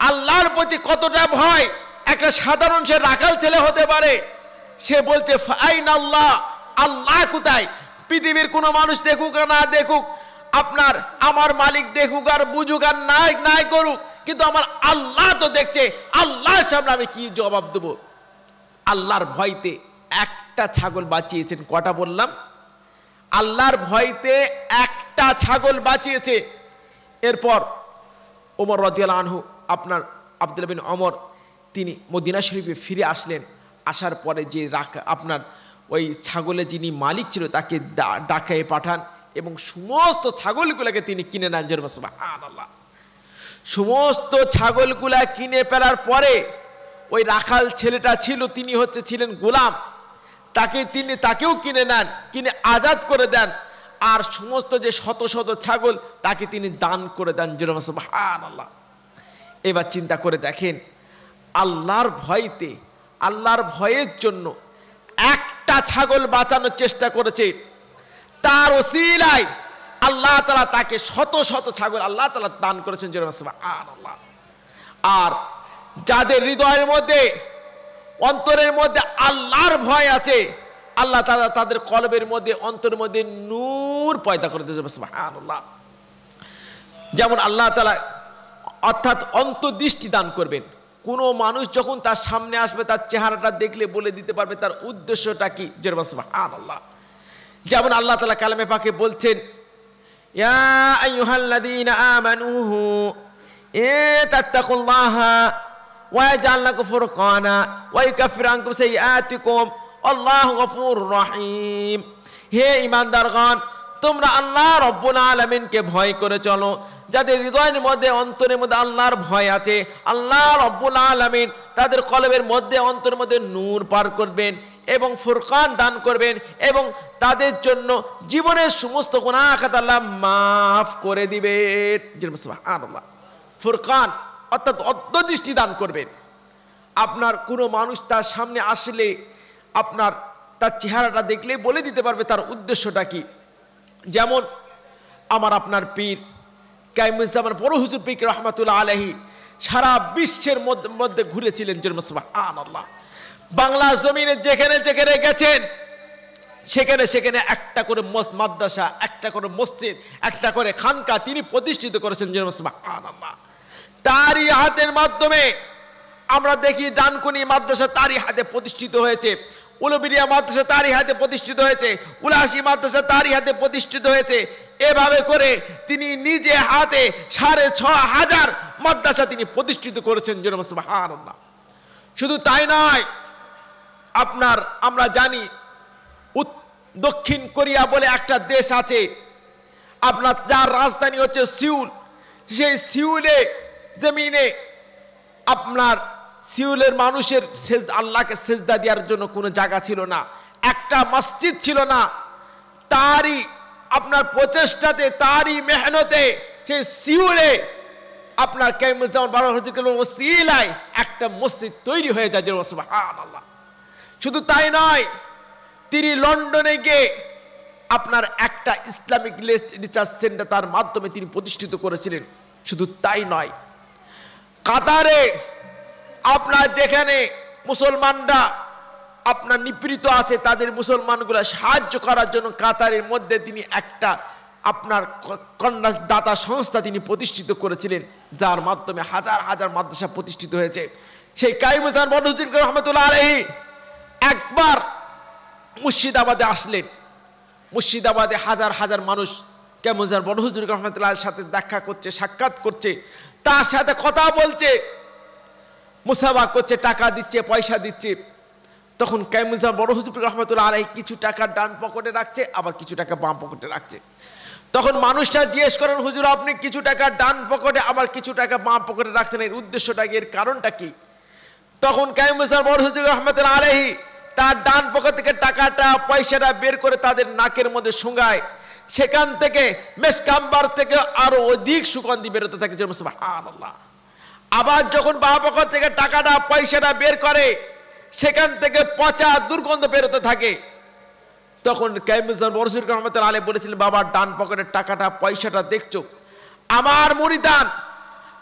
আল্লাহর প্রতি কতটা ভয়। একটা সাধারণ সে রাখাল ছেলে হতে পারে, সে বলছে ফাইন আল্লাহ, আল্লাহ কোথায়? পৃথিবীর কোনো মানুষ দেখুক আর না দেখুক, আপনার আমার মালিক দেখুক আর বুঝুক আর নাই করুক, কিন্তু আমার আল্লাহ তো দেখছে, আল্লাহর সামনে আমি কি জবাব দেব? আল্লাহর ভয়তে একটা ছাগল বাঁচিয়েছেন। কটা বললাম? আল্লাহর ভয়তে একটা ছাগল বাঁচিয়েছে। এরপর ওমর রাদিয়াল্লাহু আনহু, আপনার আব্দুল্লাহ বিন ওমর, তিনি মদিনা শরীফে ফিরে আসলেন। আসার পরে যে আপনার ওই ছাগলের যিনি মালিক ছিল তাকে ডাকায় পাঠান এবং সমস্ত ছাগলগুলোকে তিনি কিনে নেন। সুবহানাল্লাহ। সমস্ত ছাগলগুলা কিনে ফেলার পরে ওই রাখাল ছেলেটা ছিল, তিনি ছিলেন গোলাম, তাকেও কিনে নেন, কিনে আজাদ করে দেন। আর সমস্ত যে শত শত ছাগল তাকে তিনি দান করে দেন। সুবহানাল্লাহ। এবার চিন্তা করে দেখেন, আল্লাহর ভয়তে, আল্লাহর ভয়ের জন্য একটা ছাগল বাঁচানোর চেষ্টা করেছে, তার ওসিলায় আল্লাহ তাআলা তাকে শত শত ছাগল আল্লাহ তাআলা দান করেছেন। সুবহানাল্লাহ। আর যাদের হৃদয়ের মধ্যে, অন্তরের মধ্যে আল্লাহর ভয় আছে, আল্লাহ তাআলা তাদের কলবের মধ্যে, অন্তরের মধ্যে নূর পয়দা করে দিয়েছে। সুবহানাল্লাহ। যেমন আল্লাহ তাআলা অর্থাৎ অন্তর্দৃষ্টি দান করবেন। কোনো মানুষ যখন তার সামনে আসবে, তার চেহারাটা দেখলে বলে দিতে পারবে তার উদ্দেশ্যটা কি। সুবহানাল্লাহ। যেমন আল্লাহ তাআলা কালামে পাকে বলছেন, ইয়া আইয়ুহাল্লাযীনা আমানু ইত্তাকুল্লাহা ওয়া ইয়াজআল লাকুম ফুরকানা ওয়া ইউকাফিরু আনকুম সাইয়্যাতিকুম আল্লাহু গফুরুর রহিম। হে ঈমানদারগণ, তোমরা আল্লাহ রব্বুল আলামিনকে ভয় করে চলো। যাদের হৃদয়ের মধ্যে, অন্তরের মধ্যে আল্লাহর ভয় আছে, আল্লাহ রব্বুল আলামিন তাদের কলবের মধ্যে, অন্তরের মধ্যে নূর পার করবেন এবং ফুরকান দান করবেন, এবং তাদের জন্য জীবনের সমস্ত গুনাহ খাতা আল্লাহ মাফ করে দিবেন। সুবহানাল্লাহ। ফুরকান অর্থাৎ অন্তর্দৃষ্টি দান করবেন। আপনার কোনো মানুষ তার সামনে আসলে আপনার তার চেহারাটা দেখলে বলে দিতে পারবে তার উদ্দেশ্যটা কি। যেমন আমার আপনার পীর কাইমুজ্জামান বড় হুজুর পীর রহমাতুল্লাহ আলাইহি সারা বিশ্বের মধ্যে ঘুরেছিলেন। সুবহানাল্লাহ। বাংলা জমিনে যেখানে যেখানে গেছেন, সেখানে সেখানে একটা করে মাদ্রাসা, একটা করে মসজিদ, একটা করে খানকা তিনি প্রতিষ্ঠিত করেছেন। সুবহানাল্লাহ। তারই হাতের মাধ্যমে আমরা দেখি ডানকুনি মাদ্রাসা তারই হাতে প্রতিষ্ঠিত হয়েছে, উলুবেড়িয়া মাদ্রাসা তারই হাতে প্রতিষ্ঠিত হয়েছে, উলাহাসী মাদ্রাসা তারই হাতে প্রতিষ্ঠিত হয়েছে। এভাবে করে তিনি নিজে হাতে ৬৫০০ মাদ্রাসা তিনি প্রতিষ্ঠিত করেছেন। সুবহানাল্লাহ। শুধু তাই নয়, আপনার আমরা জানি দক্ষিণ কোরিয়া বলে একটা দেশ আছে, আপনার যার রাজধানী হচ্ছে সিউল। সেই সিউলে জমিনে আপনার সিউলের মানুষের আল্লাহকে সেজদা দেওয়ার জন্য কোনো জায়গা ছিল না, একটা মসজিদ ছিল না। তারই আপনার প্রচেষ্টাতে, তারই মেহনতে সেই সিউলে আপনার কাইমুজ্জামান বড় হুজুরের ওসিলায় একটা মসজিদ তৈরি হয়ে যায়। সুবহানাল্লাহ। শুধু তাই নয়, তিনি লন্ডনে গিয়ে আপনার একটা ইসলামিক রিসার্চ সেন্টার তার মাধ্যমে তিনি প্রতিষ্ঠিত করেছিলেন। শুধু তাই নয়, কাতারে আপনার যেখানে মুসলমানরা আপনার নিপীড়িত আছে, তাদের মুসলমানগুলো সাহায্য করার জন্য কাতারের মধ্যে তিনি একটা আপনার কন্যা দাতা সংস্থা তিনি প্রতিষ্ঠিত করেছিলেন, যার মাধ্যমে হাজার হাজার মাদ্রাসা প্রতিষ্ঠিত হয়েছে। সেই কাইমুজ্জামান বড় হুজুর রহমাতুল্লাহ আলাইহি একবার মুর্শিদাবাদে আসলেন। মুর্শিদাবাদে হাজার হাজার মানুষ কাইমুজ্জামান বড় হুজুর রহমাতুল্লাহর সাথে দেখা করছে, সাক্ষাৎ করছে, তার সাথে কথা বলছে, মুসাফা করছে, টাকা দিচ্ছে, পয়সা দিচ্ছে। তখন কাইমুজ্জামান বড় হুজুর রহমাতুল্লাহ আলাইহি কিছু টাকা ডান পকেটে রাখছে, আবার কিছু টাকা বাম পকেটে রাখছে। তখন মানুষটা জিজ্ঞেস করেন, হুজুর আপনি কিছু টাকা ডান পকেটে আবার কিছু টাকা বাম পকেটে রাখছেন, এর উদ্দেশ্যটা কি, এর কারণটা কি? তখন কাইয়ুম বড় হুজুর রাহমাতুল্লাহ আলাইহি তার ডান পকেট থেকে টাকাটা পয়সাটা বের করে তাদের নাকের মধ্যে শুঙ্গায়, সেখান থেকে মেশকাম্বার থেকে আরো অধিক সুগন্ধি বেরোতে থাকে। সুবহানাল্লাহ। আবার যখন বাম পকেট থেকে টাকাটা পয়সাটা বের করে, সেখান থেকে পচা দুর্গন্ধ বেরোতে থাকে। তখন কাইয়ুম বড় হুজুর রাহমাতুল্লাহ আলাইহি বলেছিলেন, বাবা ডান পকেটের টাকাটা পয়সাটা দেখছো, আমার মুরিদান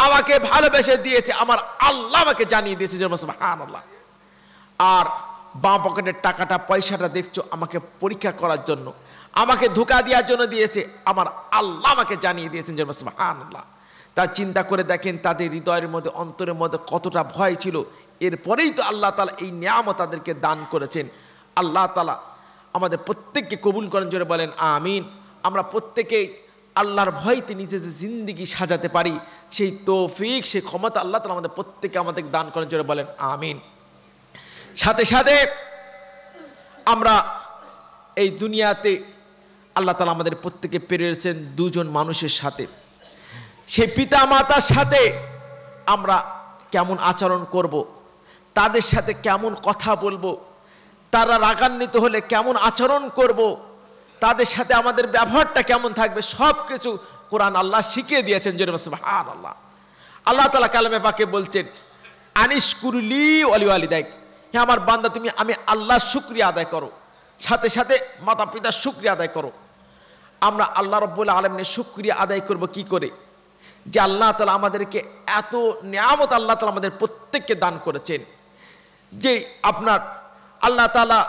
আমাকে ভালোবেসে দিয়েছে, আমার আল্লাহ আমাকে জানিয়ে দিয়েছে। সুবহানাল্লাহ। আর বাম পকেটের টাকাটা পয়সাটা দেখছো আমাকে পরীক্ষা করার জন্য, আমাকে ধোঁকা দেওয়ার জন্য দিয়েছে, আমার আল্লাহ আমাকে জানিয়ে দিয়েছেন। সুবহানাল্লাহ। তা চিন্তা করে দেখেন তাদের হৃদয়ের মধ্যে অন্তরের মধ্যে কতটা ভয় ছিল। এরপরেই তো আল্লাহ তাআলা এই নিয়ামত তাদেরকে দান করেছেন। আল্লাহ তাআলা আমাদের প্রত্যেককে কবুল করেন, জোরে বলেন আমিন। আমরা প্রত্যেকেই আল্লাহর ভয়তে নিজেদের জিন্দেগি সাজাতে পারি, সেই তৌফিক সেই ক্ষমতা আল্লাহ তাআলা আমাদের প্রত্যেককে আমাদের দান করেন, জোরে বলেন আমিন। সাথে সাথে আমরা এই দুনিয়াতে আল্লাহ তাআলা আমাদের প্রত্যেককে পেরেছেন দুজন মানুষের সাথে। সেই পিতা মাতার সাথে আমরা কেমন আচরণ করব, তাদের সাথে কেমন কথা বলবো, তারা রাগান্বিত হলে কেমন আচরণ করব, তাদের সাথে আমাদের ব্যবহারটা কেমন থাকবে, সব কিছু কোরআন আল্লাহ শিখিয়ে দিয়েছেন। সুবহানাল্লাহ। আল্লাহ তাআলা কালামে পাকে বলছেন, আনিশকুরলি ওয়ালি ওয়ালিদাইক, হে আমার বান্দা তুমি আমি আল্লাহর শুকরিয়া আদায় করো, সাথে সাথে মাতা পিতার শুকরিয়া আদায় করো। আমরা আল্লাহ রাব্বুল আলামিনের শুকরিয়া আদায় করব কি করে? যে আল্লাহ তাআলা আমাদেরকে এত নিয়ামত আল্লাহ তাআলা আমাদের প্রত্যেককে দান করেছেন। যে আপনার আল্লাহ তাআলা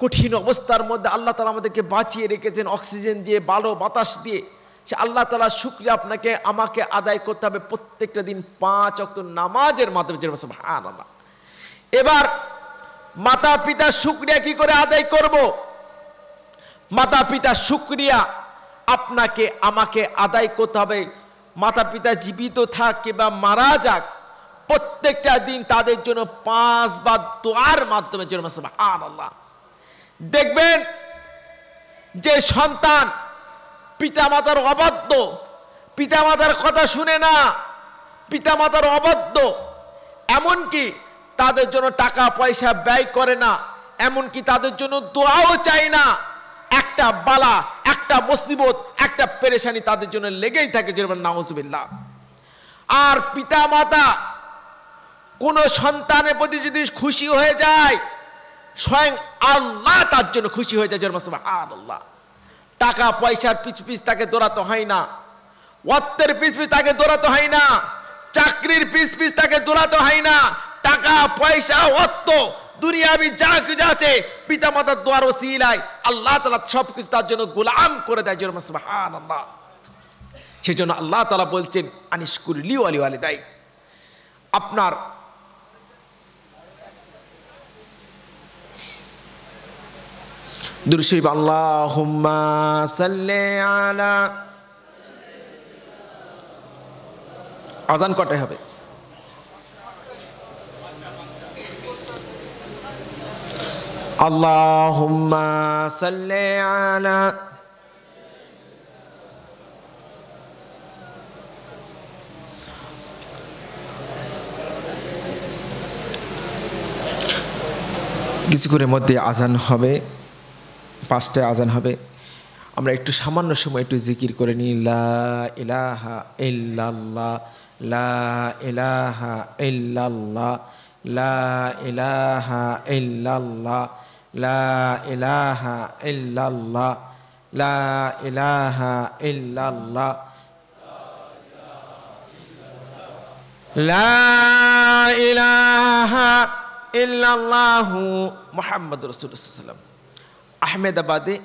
কঠিন অবস্থার মধ্যে আল্লাহ তাআলা আমাদেরকে বাঁচিয়ে রেখেছেন অক্সিজেন দিয়ে, ভালো বাতাস দিয়ে। সে আল্লাহ তাআলার শুকরিয়া আপনাকে আমাকে আদায় করতে হবে প্রত্যেকটা দিন 5 ওয়াক্ত নামাজের মাধ্যমে। সুবহানাল্লাহ। এবার মাতা পিতার শুকরিয়া কি করে আদায় করব? মাতা পিতার শুকরিয়া আপনাকে আমাকে আদায় করতে হবে। মাতা পিতা জীবিত থাক কিংবা মারা যাক, প্রত্যেকটা দিন তাদের জন্য 5 বার দোয়ার মাধ্যমে। সুবহানাল্লাহ। দেখবেন যে সন্তান পিতামাতার অবাধ্য, পিতামাতার কথা শুনে না, পিতামাতার অবাধ্য, এমনকি তাদের জন্য টাকা পয়সা ব্যয় করে না, এমনকি তাদের জন্য দোয়াও চায় না, একটা বালা, একটা মুসিবত, একটা পেরেশানি তাদের জন্য লেগেই থাকে। নাউজুবিল্লাহ। আর পিতামাতা কোন সন্তানের প্রতি যদি খুশি হয়ে যায়, স্বয়ং আল্লাহ তার জন্য খুশি হয়ে যায়। সুবহানাল্লাহ। টাকা পয়সার পিছ তাকে দৌড়াতে হয় না, অর্থের পিছ তাকে দৌড়াতে হয় না, চাকরির পিছ তাকে দৌড়াতে হয় না। টাকা পয়সা অর্থ দুনিয়াবি যা কিছু আছে পিতা মাতার দোয়ার ওসিলায় আল্লাহ তাআলা সবকিছু তার জন্য গোলাম করে দেয়। সুবহানাল্লাহ। সেজন্য আল্লাহ তাআলা বলছেন, আনিশকুরলি ওয়ালি ওয়ালিদাইক। আপনার দুরূদ শরীফ, আল্লাহুম্মা সাল্লি আলা, আযান কটায় হবে? আল্লাহুম্মা সাল্লি আলা, কিছুক্ষণের মধ্যে আযান হবে, 5টায় আযান হবে। আমরা একটু সামান্য সময় একটু জিকির করে নিই। লা ইলাহা ইল্লাল্লাহ, লা ইলাহা ইল্লাল্লাহ, লা ইলাহা ইল্লাল্লাহ, লা ইলাহা ইল্লাল্লাহ, লা ইলাহা ইল্লাল্লাহ, লা ইলাহা ইল্লাল্লাহু মুহাম্মাদুর রাসূলুল্লাহ সাল্লাল্লাহু আলাইহি ওয়াসাল্লাম। আহমেদাবাদে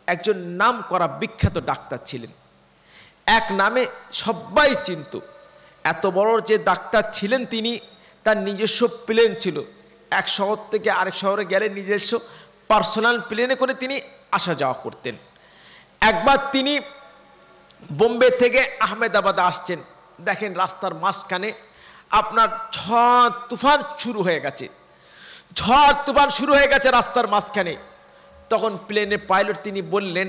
একজন নাম করা বিখ্যাত ডাক্তার ছিলেন, এক নামে সবাই চিনত। এত বড় যে ডাক্তার ছিলেন তিনি, তার নিজস্ব প্লেন ছিল। এক শহর থেকে আরেক শহরে গেলে নিজস্ব পার্সোনাল প্লেনে করে তিনি আসা যাওয়া করতেন। একবার তিনি বোম্বে থেকে আহমেদাবাদে আসছেন, দেখেন রাস্তার মাঝখানে আপনার ঝড় তুফান শুরু হয়ে গেছে, ঝড় তুফান শুরু হয়ে গেছে রাস্তার মাঝখানে। তখন প্লেনের পাইলট তিনি বললেন,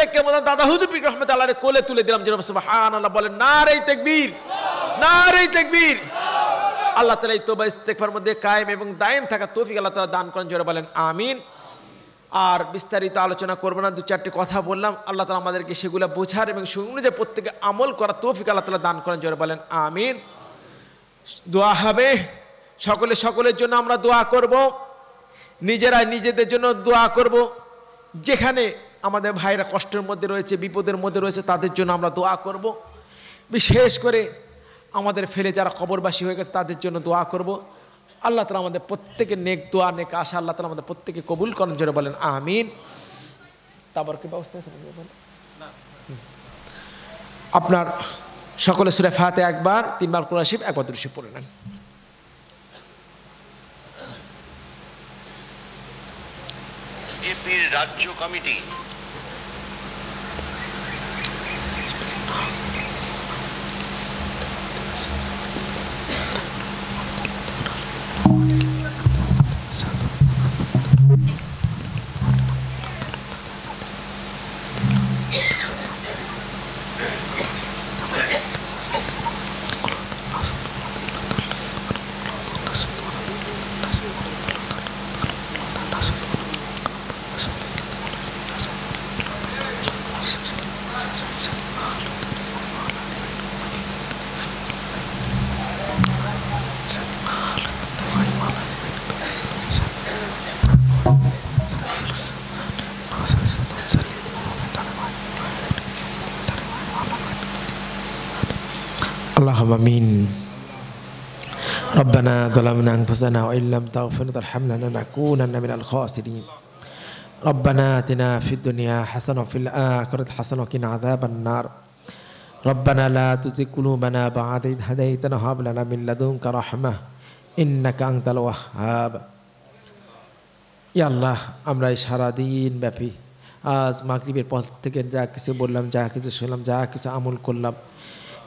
প্রত্যেককে মনে দাদা হুজুর পীর রহমাতুল্লাহ আলাইহি কোলে তুলে দিলাম। যেন সুবহানাল্লাহ বলেন, নারে তাকবীর, নারে তাকবীর। আল্লাহ তাআলা এই তওবা ইস্তেগফার মধ্যে কায়েম এবং দায়েম থাকা তৌফিক আল্লাহ তাআলা দান করেন। জোরে বলেন আমিন। আর বিস্তারিত আলোচনা করব না, দু চারটি কথা বললাম। আল্লাহ তাআলা আমাদেরকে সেগুলো বোঝার এবং সেগুলো যে প্রত্যেকে আমল করার তৌফিক আল্লাহ তাআলা দান করেন। জোরে বলেন আমিন। দোয়া হবে, সকলের জন্য আমরা দোয়া করব, নিজেরা নিজেদের জন্য দোয়া করব। যেখানে আমাদের ভাইরা কষ্টের মধ্যে রয়েছে, বিপদের মধ্যে রয়েছে, তাদের জন্য আমরা দোয়া করব। বিশেষ করে আমাদের ফেলে যারা কবরবাসী হয়ে গেছে তাদের জন্য দোয়া করব। আল্লাহ তাআলা আমাদের প্রত্যেকের নেক দোয়া, নেক আশা আল্লাহ তাআলা আমাদের প্রত্যেকে কবুল করেন। জোরে বলেন আমিন। তারপর কি ব্যবস্থা আছে? আপনার সকলে সূরা ফাতিহা একবার, 3 বার কুরআন শরীফ, একবার দুরূদ শরীফ পড়ে নেন। বিজেপির রাজ্য কমিটি اللهم امين. ربنا ظلمنا انفسنا وان لم تغفر وترحمنا لنكونن من الخاسرين. ربنا آتنا في الدنيا حسنة وفي الآخرة حسنة وقنا عذاب النار. ربنا لا تزغ قلوبنا بعد إذ هديتنا وهب لنا من لدنك رحمة إنك أنت الوهاب. ইয়া আল্লাহ, আমরা এই সারাদিন ব্যাপী আজ মাগরিবের পর থেকে যা কিছু বললাম, যা কিছু শুনলাম, যা কিছু আমল করলাম,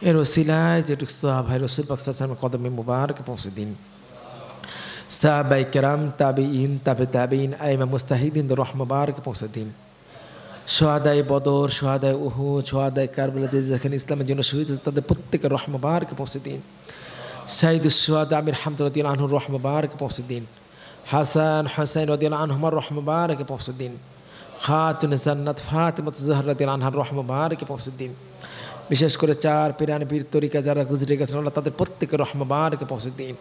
এর ওসিলায় যেটুকু সওয়াব হয় রাসূল পাক সাল্লাল্লাহু আলাইহি ওয়াসাল্লামের কদমে মুবারকে পৌঁছে দিন। সাহাবায়ে কেরাম, তাবিঈন, তাবিঈন, আইমা মুস্তাহিদিনদের রহ মুবারকে পৌঁছে দিন। শুহাদায়ে বদর, শুহাদায়ে উহুদ, শুহাদায়ে কারবালা যেখানে ইসলামের জন্য শহীদ হয়েছে তাদের প্রত্যেকের রহ মুবারকে পৌঁছে দিন। শাহিদুস শুহাদা আমির হামজা রাদিয়াল্লাহু আনহুর রহ মুবারকে পৌঁছে দিন। হাসান, হুসাইন রাদিয়াল্লাহু আনহুমার রহ মুবারকে পৌঁছে দিন। খাতুনে জান্নাত ফাতিমা জাহরা রাদিয়াল্লাহু আনহার রহ মুবারকে পৌঁছে দিন। বিশেষ করে 4 পীরান পীর তরিকা যারা গুজরে গেছেন আল্লাহ তাদের প্রত্যেকের রহ মুবারকে পৌঁছে দিন।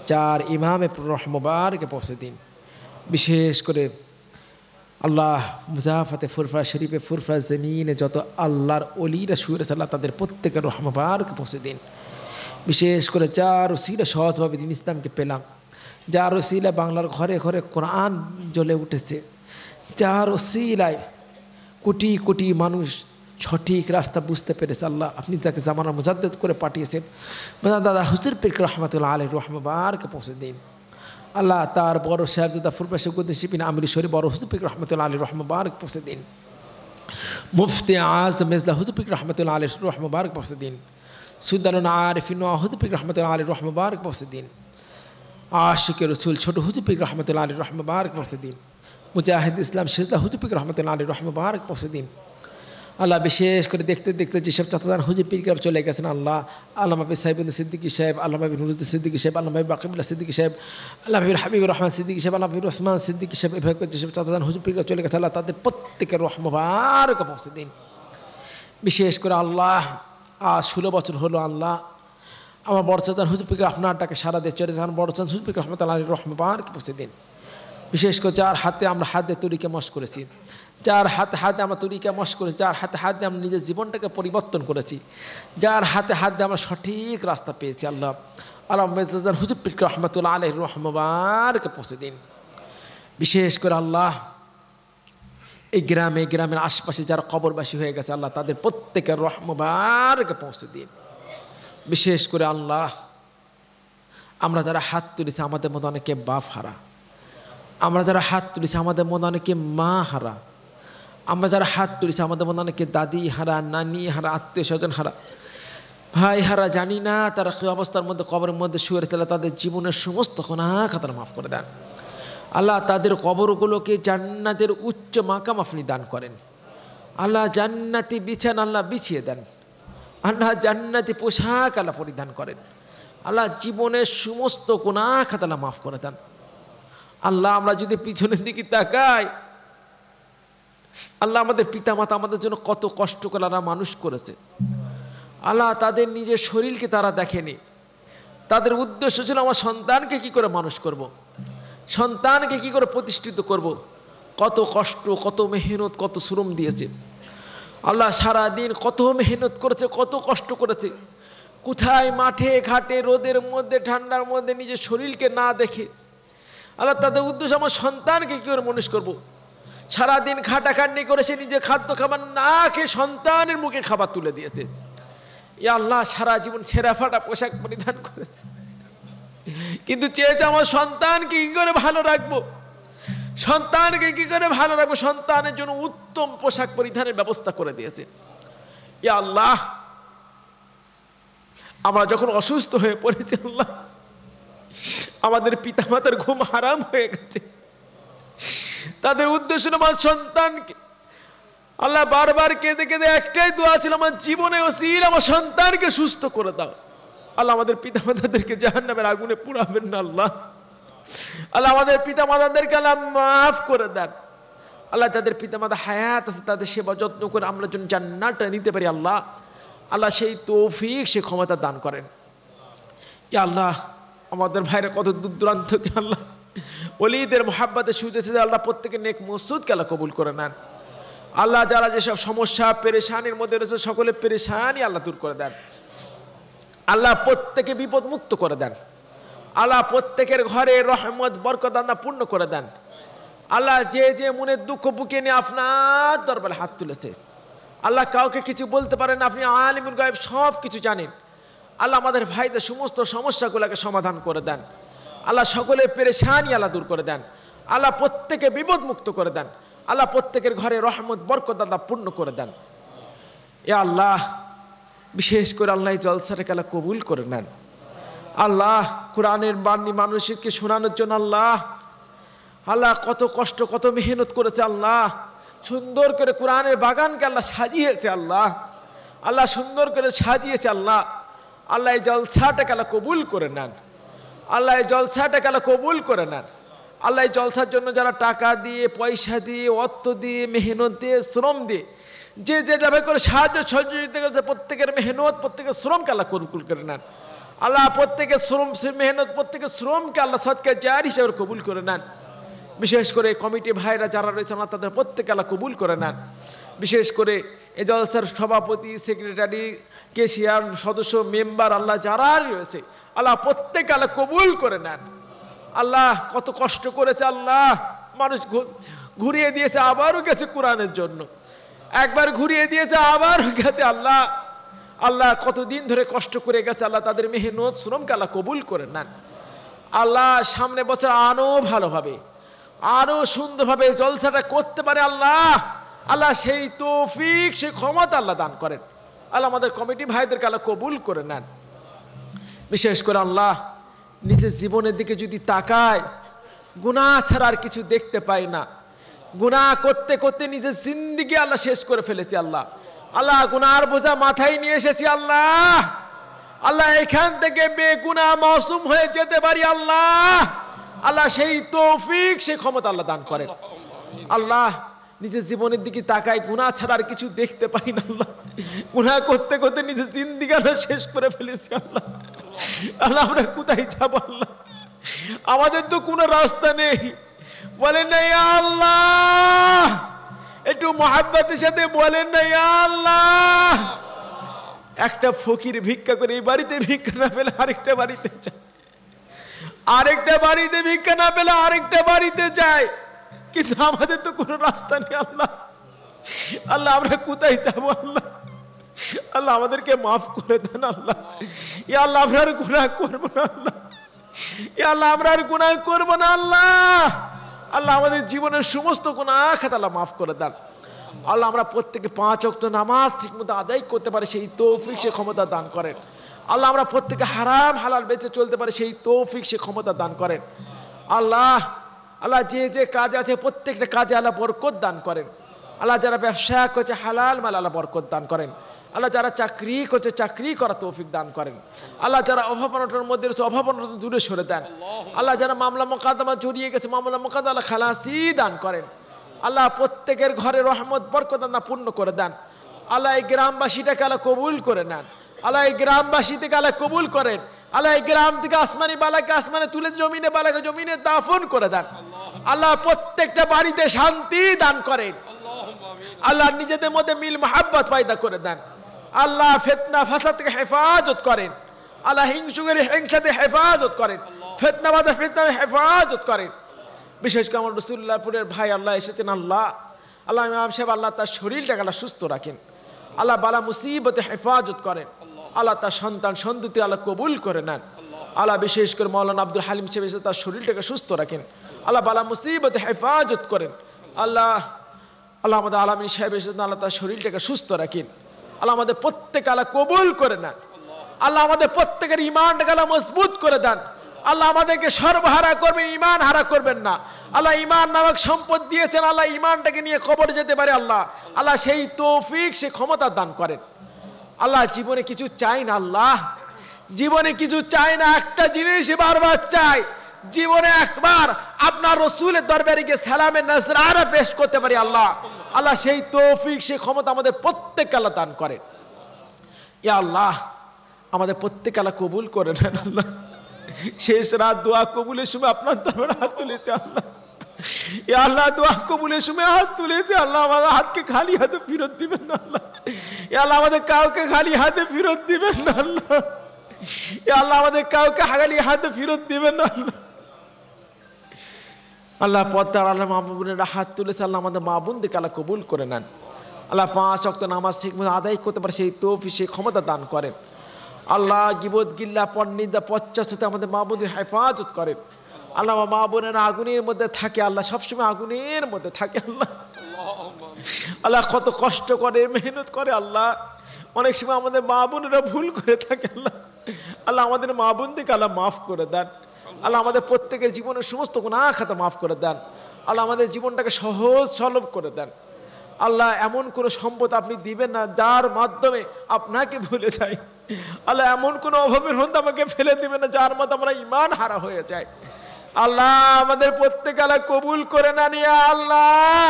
4 ইমামের রহ মুবারকে পৌঁছে দিন। বিশেষ করে আল্লাহ মুজাফাতে ফুরফা শরীফে ফুরফা জমিনে যত আল্লাহর ওলিরা শুয়ে রয়েছে আল্লাহ তাদের প্রত্যেকের রহ মুবারকে পৌঁছে দিন। বিশেষ করে 4 ওসিলা সহজভাবে দিন ইসলামকে পেলাম, 4 ওসিলা বাংলার ঘরে ঘরে কোরআন জ্বলে উঠেছে, 4 ওসিলায় কোটি কোটি মানুষ সঠিক রাস্তা বুঝতে পেরেছে। আল্লাহ আপনি তাকে জামানা মুজাদ্দেদ করে পাঠিয়েছেন। দাদা হুজুর পীর রহমাতুল্লাহ আলাইহি রহ মুবারকে পৌঁছে দিন। আল্লাহ তার বড় সাহেবজাদা ফুরফা শরীফুদ্দিন শিপিন আমির শরীফ বড় হুজুর পীর রহমাতুল্লাহ আলাইহি রহ মুবারকে পৌঁছে দিন। মুফতি আজম মেজলা হুজুর পীর রহমাতুল্লাহ আলাইহি রহ মুবারকে পৌঁছে দিন। সুলতানুল আরিফিন হুজুর পীর রহমাতুল্লাহ আলাইহি রহ মুবারকে পৌঁছে দিন। আশিকে রসুল ছোট হুজুর পীর রহমাতুল্লাহ আলাইহি রহ মুবারকে পৌঁছে দিন। মুজাহিদ ইসলাম শেজদা হুজুর পীর রহমাতুল্লাহ আলাইহি রহ মুবারকে পৌঁছে দিন। আল্লাহ বিশেষ করে দেখতে দেখতে যেসব চাচাদান হুজুর পীর চলে গেছেন আল্লাহ, আল্লামা বিন সাইবুদ্দিন সিদ্দিকী সাহেব, আল্লামা বিন নুরুদ্দিন সিদ্দিকী সাহেব, আল্লামা বিন বাকিবুল্লাহ সিদ্দিকী সাহেব, আল্লামা বিন হাবিবুর রহমান সিদ্দিকী সাহেব, আল্লামা বিন ওসমান সিদ্দিকী সাহেব, এভাবে যেসব চাচাদান হুজুর পীর চলে গেছে আল্লাহ তাদের প্রত্যেকের রহ মুবারকে পৌঁছে দিন। বিশেষ করে আল্লাহ আজ 16 বছর হলো আল্লাহ আমার বড় চাচাদান হুজুর পীর আপনার ডাকে সারা দিয়ে চলে যান, বড় চাচাদান হুজুর পীর রহমাতুল্লাহ আলাইহি রহ মুবারকে পৌঁছে দিন। বিশেষ করে 4 হাতে আমরা হাত দিয়ে তরিকা মশ করেছি, 4 হাতে আমরা তরিকা মশ করেছি, 4 হাতে আমরা নিজের জীবনটাকে পরিবর্তন করেছি, 4 হাতে আমরা সঠিক রাস্তা পেয়েছি। আল্লাহ আল্লাহ হুজুর পীর রহমাতুল্লাহ আলাইহি রহ মুবারকে পৌঁছে দিন। বিশেষ করে আল্লাহ এই গ্রামের আশপাশে যারা কবরবাসী হয়ে গেছে আল্লাহ তাদের প্রত্যেকের রহ মুবারকে পৌঁছে দিন। বিশেষ করে আল্লাহ আমরা যারা হাত তুলেছি আমাদের মধ্যে অনেকে বাপ হারা, আমরা যারা হাত তুলেছি আমাদের মধ্যে অনেকে মা হারা, আমরা যারা হাত তুলেছি আমাদের মধ্যে অনেকে দাদি হারা, নানি হারা, আত্মীয় স্বজন হারা, ভাই হারা, জানি না তারা কি অবস্থার মধ্যে কবরের মধ্যে শুয়ে রয়েছে। তাদের জীবনের সমস্ত গুনাহ খাতা মাফ করে দেন আল্লাহ, তাদের কবরগুলোকে জান্নাতের উচ্চ মাকাম আপনি দান করেন আল্লাহ জান্নাতি বিছানা আল্লাহ বিছিয়ে দেন, আল্লাহ জান্নাতি পোশাক আল্লাহ পরিধান করেন, আল্লাহ জীবনের সমস্ত গুনাহ খাতা আল্লাহ মাফ করে দেন। আল্লাহ আমরা যদি পিছনের দিকে তাকাই, আল্লাহ আমাদের পিতামাতা আমাদের জন্য কত কষ্ট করে আল্লাহ মানুষ করেছে। আল্লাহ তাদের নিজের শরীরকে তারা দেখেনি, তাদের উদ্দেশ্য ছিল আমার সন্তানকে কি করে মানুষ করব, সন্তানকে কি করে প্রতিষ্ঠিত করব। কত কষ্ট, কত মেহনত, কত শ্রম দিয়েছে আল্লাহ, সারাদিন কত মেহনত করেছে, কত কষ্ট করেছে। কোথায় মাঠে ঘাটে রোদের মধ্যে ঠান্ডার মধ্যে নিজের শরীরকে না দেখে আল্লাহ তাদের উদ্দেশ্য আমার সন্তানকে কি করে মানুষ করব। সারাদিন খাটাখাটনি করেছে, নিজে খাদ্য খাবার না খেয়ে সন্তানের মুখে খাবার তুলে দিয়েছে। ইয়া আল্লাহ সারা জীবন ছেঁড়া ফাটা পোশাক পরিধান করেছে, কিন্তু চেয়েছে আমার সন্তানকে কি করে ভালো রাখবো, সন্তানকে কি করে ভালো রাখবো, সন্তানের জন্য উত্তম পোশাক পরিধানের ব্যবস্থা করে দিয়েছে। ইয়া আল্লাহ আমরা যখন অসুস্থ হয়ে পড়েছি আল্লাহ, আমাদের পিতামাতার ঘুম হারাম হয়ে গেছে, তাদের উদ্দেশ্য আমার সন্তানকে আল্লাহ বারবার কেঁদে কেঁদে একটাই দোয়া ছিল, আমার জীবনে ওসিল আমার সন্তানকে সুস্থ করে দাও। আল্লাহ আমাদের পিতামাতাদেরকে জাহান্নামের আগুনে পুড়াবেন না আল্লাহ, আল্লাহ আমাদের পিতামাতাদেরকে আল্লাহ মাফ করে দেন। আল্লাহ যাদের পিতামাতা হায়াত আছে তাদের সেবা যত্ন করে আমরা যেন জান্নাতটা নিতে পারি আল্লাহ, আল্লাহ সেই তৌফিক সে ক্ষমতা দান করেন। ইয়া আল্লাহ আমাদের ভাইরা কত দূর দূরান্তকে আল্লাহ ওলিদের মোহাব্বতে শুধেছে, আল্লাহ প্রত্যেকের নেক মসুদকে আল্লাহ কবুল করে নেন। আল্লাহ যারা যেসব সমস্যা পেরেশানির মধ্যে রয়েছে সকলে পেরেশানি আল্লাহ দূর করে দেন, আল্লাহ প্রত্যেকে বিপদ মুক্ত করে দেন, আল্লাহ প্রত্যেকের ঘরে রহমত বরকত আল্লাহ পূর্ণ করে দেন। আল্লাহ যে যে মনের দুঃখ বুকে নিয়ে আপনার দরবারে হাত তুলেছে আল্লাহ, কাউকে কিছু বলতে পারেন, আপনি আলিমুল গায়ব সব কিছু জানেন। আল্লাহ আমাদের ভাইদের সমস্ত সমস্যাগুলোকে সমাধান করে দেন, আল্লাহ সকলের পেরেশানি আল্লাহ দূর করে দেন, আল্লাহ প্রত্যেকে বিপদ মুক্ত করে দেন, আল্লাহ প্রত্যেকের ঘরে রহমত বরকত আল্লাহ পূর্ণ করে দেন। এ আল্লাহ বিশেষ করে আল্লাহ জলসাটাকে আল্লাহ কবুল করে নেন। আল্লাহ কোরআনের বাণী মানুষকে শোনানোর জন্য আল্লাহ আল্লাহ কত কষ্ট কত মেহনত করেছে আল্লাহ, সুন্দর করে কোরআনের বাগানকে আল্লাহ সাজিয়েছে আল্লাহ, আল্লাহ সুন্দর করে সাজিয়েছে আল্লাহ। আল্লাহ এই জলসাটাকে আল্লাহ কবুল করে নেন, আল্লাহ এই জলসাটাকে আল্লাহ কবুল করে নেন। আল্লাহ এই জলসার জন্য যারা টাকা দিয়ে পয়সা দিয়ে অর্থ দিয়ে মেহনত দিয়ে শ্রম দিয়ে যে যে যাবে করে সাহায্য সহযোগিতা করছে প্রত্যেকের মেহনত প্রত্যেকের শ্রমকে আল্লাহ কবুল করে নেন। আল্লাহ প্রত্যেকের শ্রম মেহনত প্রত্যেকের শ্রমকে আল্লাহ সদকা জারি হিসেবে কবুল করে নেন। বিশেষ করে কমিটি ভাইরা যারা রয়েছে আল্লাহ তাদের প্রত্যেকে আল্লাহ কবুল করে নেন। বিশেষ করে এই জলসার সভাপতি সেক্রেটারি কেশিয়ার সদস্য মেম্বার আল্লাহ যারা রয়েছে আল্লাহ প্রত্যেকে আল্লাহ কবুল করে নেন। আল্লাহ কত কষ্ট করেছে আল্লাহ, মানুষ ঘুরিয়ে দিয়েছে আবারও গেছে কোরআনের জন্য, একবার ঘুরিয়ে দিয়েছে আবারও গেছে আল্লাহ। আল্লাহ কতদিন ধরে কষ্ট করে গেছে আল্লাহ, তাদের মেহনত শ্রমকে আল্লাহ কবুল করে নেন। আল্লাহ সামনে বছর আরো ভালোভাবে আরো সুন্দরভাবে জলসাটা করতে পারে আল্লাহ, আল্লাহ সেই তৌফিক সেই ক্ষমতা আল্লাহ দান করেন। আল্লাহ আমাদের কমিটি ভাইদেরকে আল্লাহ কবুল করে নেন। বিশেষ করে আল্লাহ নিজের জীবনের দিকে যদি তাকায় গুনাহ ছাড়া আর কিছু দেখতে পাই না, গুনাহ করতে করতে নিজের জিন্দেগি আল্লাহ শেষ করে ফেলেছি আল্লাহ। আল্লাহ গুনাহর বোঝা মাথায় নিয়ে এসেছি আল্লাহ, আল্লাহ এখান থেকে বেগুনাহ মাসুম হয়ে যেতে পারি আল্লাহ, আল্লাহ সেই তৌফিক সেই ক্ষমতা আল্লাহ দান করেন। আল্লাহ নিজের জীবনের দিকে তাকায় গুনাহ ছাড়া আর কিছু দেখতে পাই না আল্লাহ, গুনাহ করতে করতে নিজের জিন্দেগি আল্লাহ শেষ করে ফেলেছি আল্লাহ। আল্লাহ আমরা কোথায় যাবো আল্লাহ, আমাদের তো কোনো রাস্তা নেই। বলেন না ইয়া আল্লাহ, একটু মহাব্বতের সাথে বলেন না ইয়া আল্লাহ। একটা ফকির ভিক্ষা করে এই বাড়িতে ভিক্ষা না পেলে আরেকটা বাড়িতে যায়, আরেকটা বাড়িতে ভিক্ষা না পেলে আরেকটা বাড়িতে যায়, কিন্তু আমাদের তো কোনো রাস্তা নেই আল্লাহ। আল্লাহ আমরা কোথায় যাবো আল্লাহ, আল্লাহ আমাদেরকে মাফ করে দেন আল্লাহ। ইয়া আল্লাহ আমরা আর গুনাহ করবো না আল্লাহ, ইয়া আল্লাহ আমরা আর গুনাহ করবো না আল্লাহ। আল্লাহ আমাদের জীবনের সমস্ত গুনাহ খাতা আল্লাহ মাফ করে দেন আল্লাহ। আমরা প্রত্যেকে 5 ওয়াক্ত নামাজ ঠিকমতো আদায় করতে পারে সেই তৌফিক সে ক্ষমতা দান করেন আল্লাহ। আমরা প্রত্যেকে হারাম হালাল বেঁচে চলতে পারে সেই তৌফিক সে ক্ষমতা দান করেন আল্লাহ। আল্লাহ যে যে কাজ আছে প্রত্যেকটা কাজে আল্লাহ বরকত দান করেন আল্লাহ যারা ব্যবসা করছে হালাল মাল আল্লাহ বরকত দান করেন। আল্লাহ যারা চাকরি করছে চাকরি করা তৌফিক দান করেন। আল্লাহ যারা অভাবনাটার মধ্যে রয়েছে অভাবনাটা দূরে সরে দেন। আল্লাহ যারা মামলা মোকদ্দমা জড়িয়ে গেছে মামলা মোকদ্দমা আল্লাহ খালাসি দান করেন। আল্লাহ প্রত্যেকের ঘরে রহমত বরকত আল্লাহ পূর্ণ করে দেন। আল্লাহ এই গ্রামবাসীটাকে আল্লাহ কবুল করে নেন। আল্লাহ এই গ্রামবাসী থেকে আল্লাহ কবুল করেন। আল্লাহ এই গ্রাম থেকে আসমানি বালাকে আসমানে তুলে জমিনে বালাকে জমিনে দাফন করে দেন। আল্লাহ প্রত্যেকটা বাড়িতে শান্তি দান করেন। আল্লাহ নিজেদের মধ্যে মিল মোহাব্বত পয়দা করে দেন। আল্লাহ ফিতনা ফাসাদ থেকে হেফাজত করেন। আল্লাহ হিংসুকের হিংসা থেকে হেফাজত করেন। ফিতনাবাদ ফিতনা হেফাজত করেন। বিশেষ করে আমার রসুল্লাহপুরের ভাই আল্লাহ এসেছেন। আল্লাহ আল্লাহ ইমাম সাহেব আল্লাহ তার শরীরটাকে আল্লাহ সুস্থ রাখেন। আল্লাহ বালা মুসিবতে হেফাজত করেন। আল্লাহ তার সন্তান সন্ততি আল্লাহ কবুল করে নেন। আল্লাহ বিশেষ করে মৌলানা আব্দুল হালিম সাহেব এসে তার শরীরটাকে সুস্থ রাখেন। আল্লাহ বালা মুসিবতে হেফাজত করেন। আল্লাহ আল্লাহ আমাদের আলামিন সাহেব এসে আল্লাহ তার শরীরটাকে সুস্থ রাখেন। আল্লাহ আমাদের প্রত্যেকে আল্লাহ কবুল করে নেন। আল্লাহ আমাদের প্রত্যেকের ইমানটাকে আল্লাহ মজবুত করে দেন। আল্লাহ আমাদেরকে সর্বহারা করবেন, ইমান হারা করবেন না। আল্লাহ ইমান নামক সম্পদ দিয়েছেন, আল্লাহ ইমানটাকে নিয়ে কবর যেতে পারে। আল্লাহ আল্লাহ সেই তৌফিক সে ক্ষমতা দান করেন। আল্লাহ জীবনে কিছু চাই না, আল্লাহ জীবনে কিছু চাই না, একটা জিনিস বারবার চাই, জীবনে একবার আপনার রসুলের দরবারে গিয়ে সালামের নজরানা পেশ করতে পারি। আল্লাহ আল্লাহ সেই তৌফিক সে ক্ষমতা আমাদের প্রত্যেককে আল্লাহ দান করেন। ইয়া আল্লাহ আমাদের প্রত্যেককে আল্লাহ কবুল করে নেন। আল্লাহ শেষ রাত দোয়া কবুলের সময় আপনার দরবারে হাত তুলেছে। আল্লাহ ইয়া আল্লাহ দোয়া কবুলের সময় হাত তুলেছে। আল্লাহ আমাদের হাতকে খালি হাতে ফেরত দিবেন না। আল্লাহ ইয়া আল্লাহ আমাদের কাউকে খালি হাতে ফেরত দিবেন না। আল্লাহ ইয়া আল্লাহ আমাদের কাউকে খালি হাতে ফেরত দিবেন না। আল্লাহ আল্লাহ পদ্মার আল্লাহ মা বোনেরা হাত তুলেছে। আল্লাহ আমাদের মা বোনদেরকে আল্লাহ কবুল করে নেন। আল্লাহ 5 ওয়াক্ত নামাজ ঠিকমতো আদায় করতে পারে সেই তৌফিক সেই ক্ষমতা দান করেন। আল্লাহ গিবত গিল্লা পরনিন্দা পশ্চাৎ সাথে আমাদের মা বোনদের হেফাজত করেন। আল্লাহ মা বোনেরা আগুনের মধ্যে থাকে, আল্লাহ সবসময় আগুনের মধ্যে থাকে। আল্লাহ আল্লাহ কত কষ্ট করে মেহনত করে। আল্লাহ অনেক সময় আমাদের মা বোনেরা ভুল করে থাকে। আল্লাহ আল্লাহ আমাদের মা বোনদেরকে আল্লাহ মাফ করে দেন। আল্লাহ আমাদের প্রত্যেকের জীবনের সমস্ত গুনাহ খাতা মাফ করে দেন। আল্লাহ আমাদের জীবনটাকে সহজ সলভ করে দেন। আল্লাহ এমন কোনো সম্পদ আপনি দিবেন না যার মাধ্যমে আপনাকে ভুলে যাই। আল্লাহ এমন কোনো অভাবের মধ্যে আমাকে ফেলে দিবেন না যার মধ্যে আমরা ইমান হারা হয়ে যায়। আল্লাহ আমাদের প্রত্যেকে আল্লাহ কবুল করে না নিয়ে আল্লাহ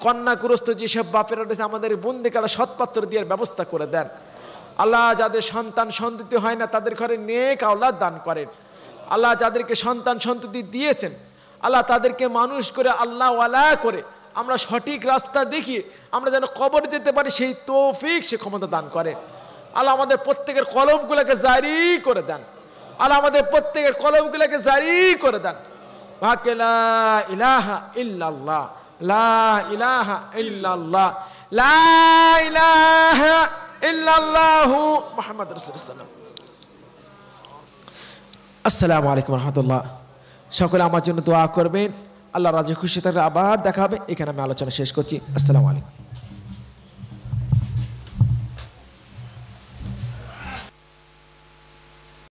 কন্যাগ্রস্ত যেসব বাপেরা রয়েছে আমাদের বোনদেরকে আল্লাহ সৎপাত্র দেওয়ার ব্যবস্থা করে দেন। আল্লাহ যাদের সন্তান সন্ততি হয় না তাদের ঘরে নেক আওলাদ দান করেন। আল্লাহ যাদেরকে সন্তান সন্ততি দিয়েছেন আল্লাহ তাদেরকে মানুষ করে আল্লাহ ওয়ালা করে আমরা সঠিক রাস্তা দেখিয়ে আমরা যেন কবর যেতে পারি সেই তৌফিক সে ক্ষমতা দান করে। আল্লাহ আমাদের প্রত্যেকের কলবগুলোকে জারি করে দেন। আল্লাহ আমাদের প্রত্যেকের কলবগুলোকে জারি করে দেন। বাকে লা ইলাহা ইল্লাল্লাহ, লা ইলাহা ইল্লাল্লাহ, লা ইলাহা ইল্লাল্লাহু মুহাম্মাদুর রাসূলুল্লাহ। আসসালামু আলাইকুম রহমতুল্লাহ। সকলে আমার জন্য দোয়া করবেন। আল্লাহ রাজি খুশি থাকলে আবার দেখা হবে। এখানে আমি আলোচনা শেষ করছি। আসসালামু আলাইকুম।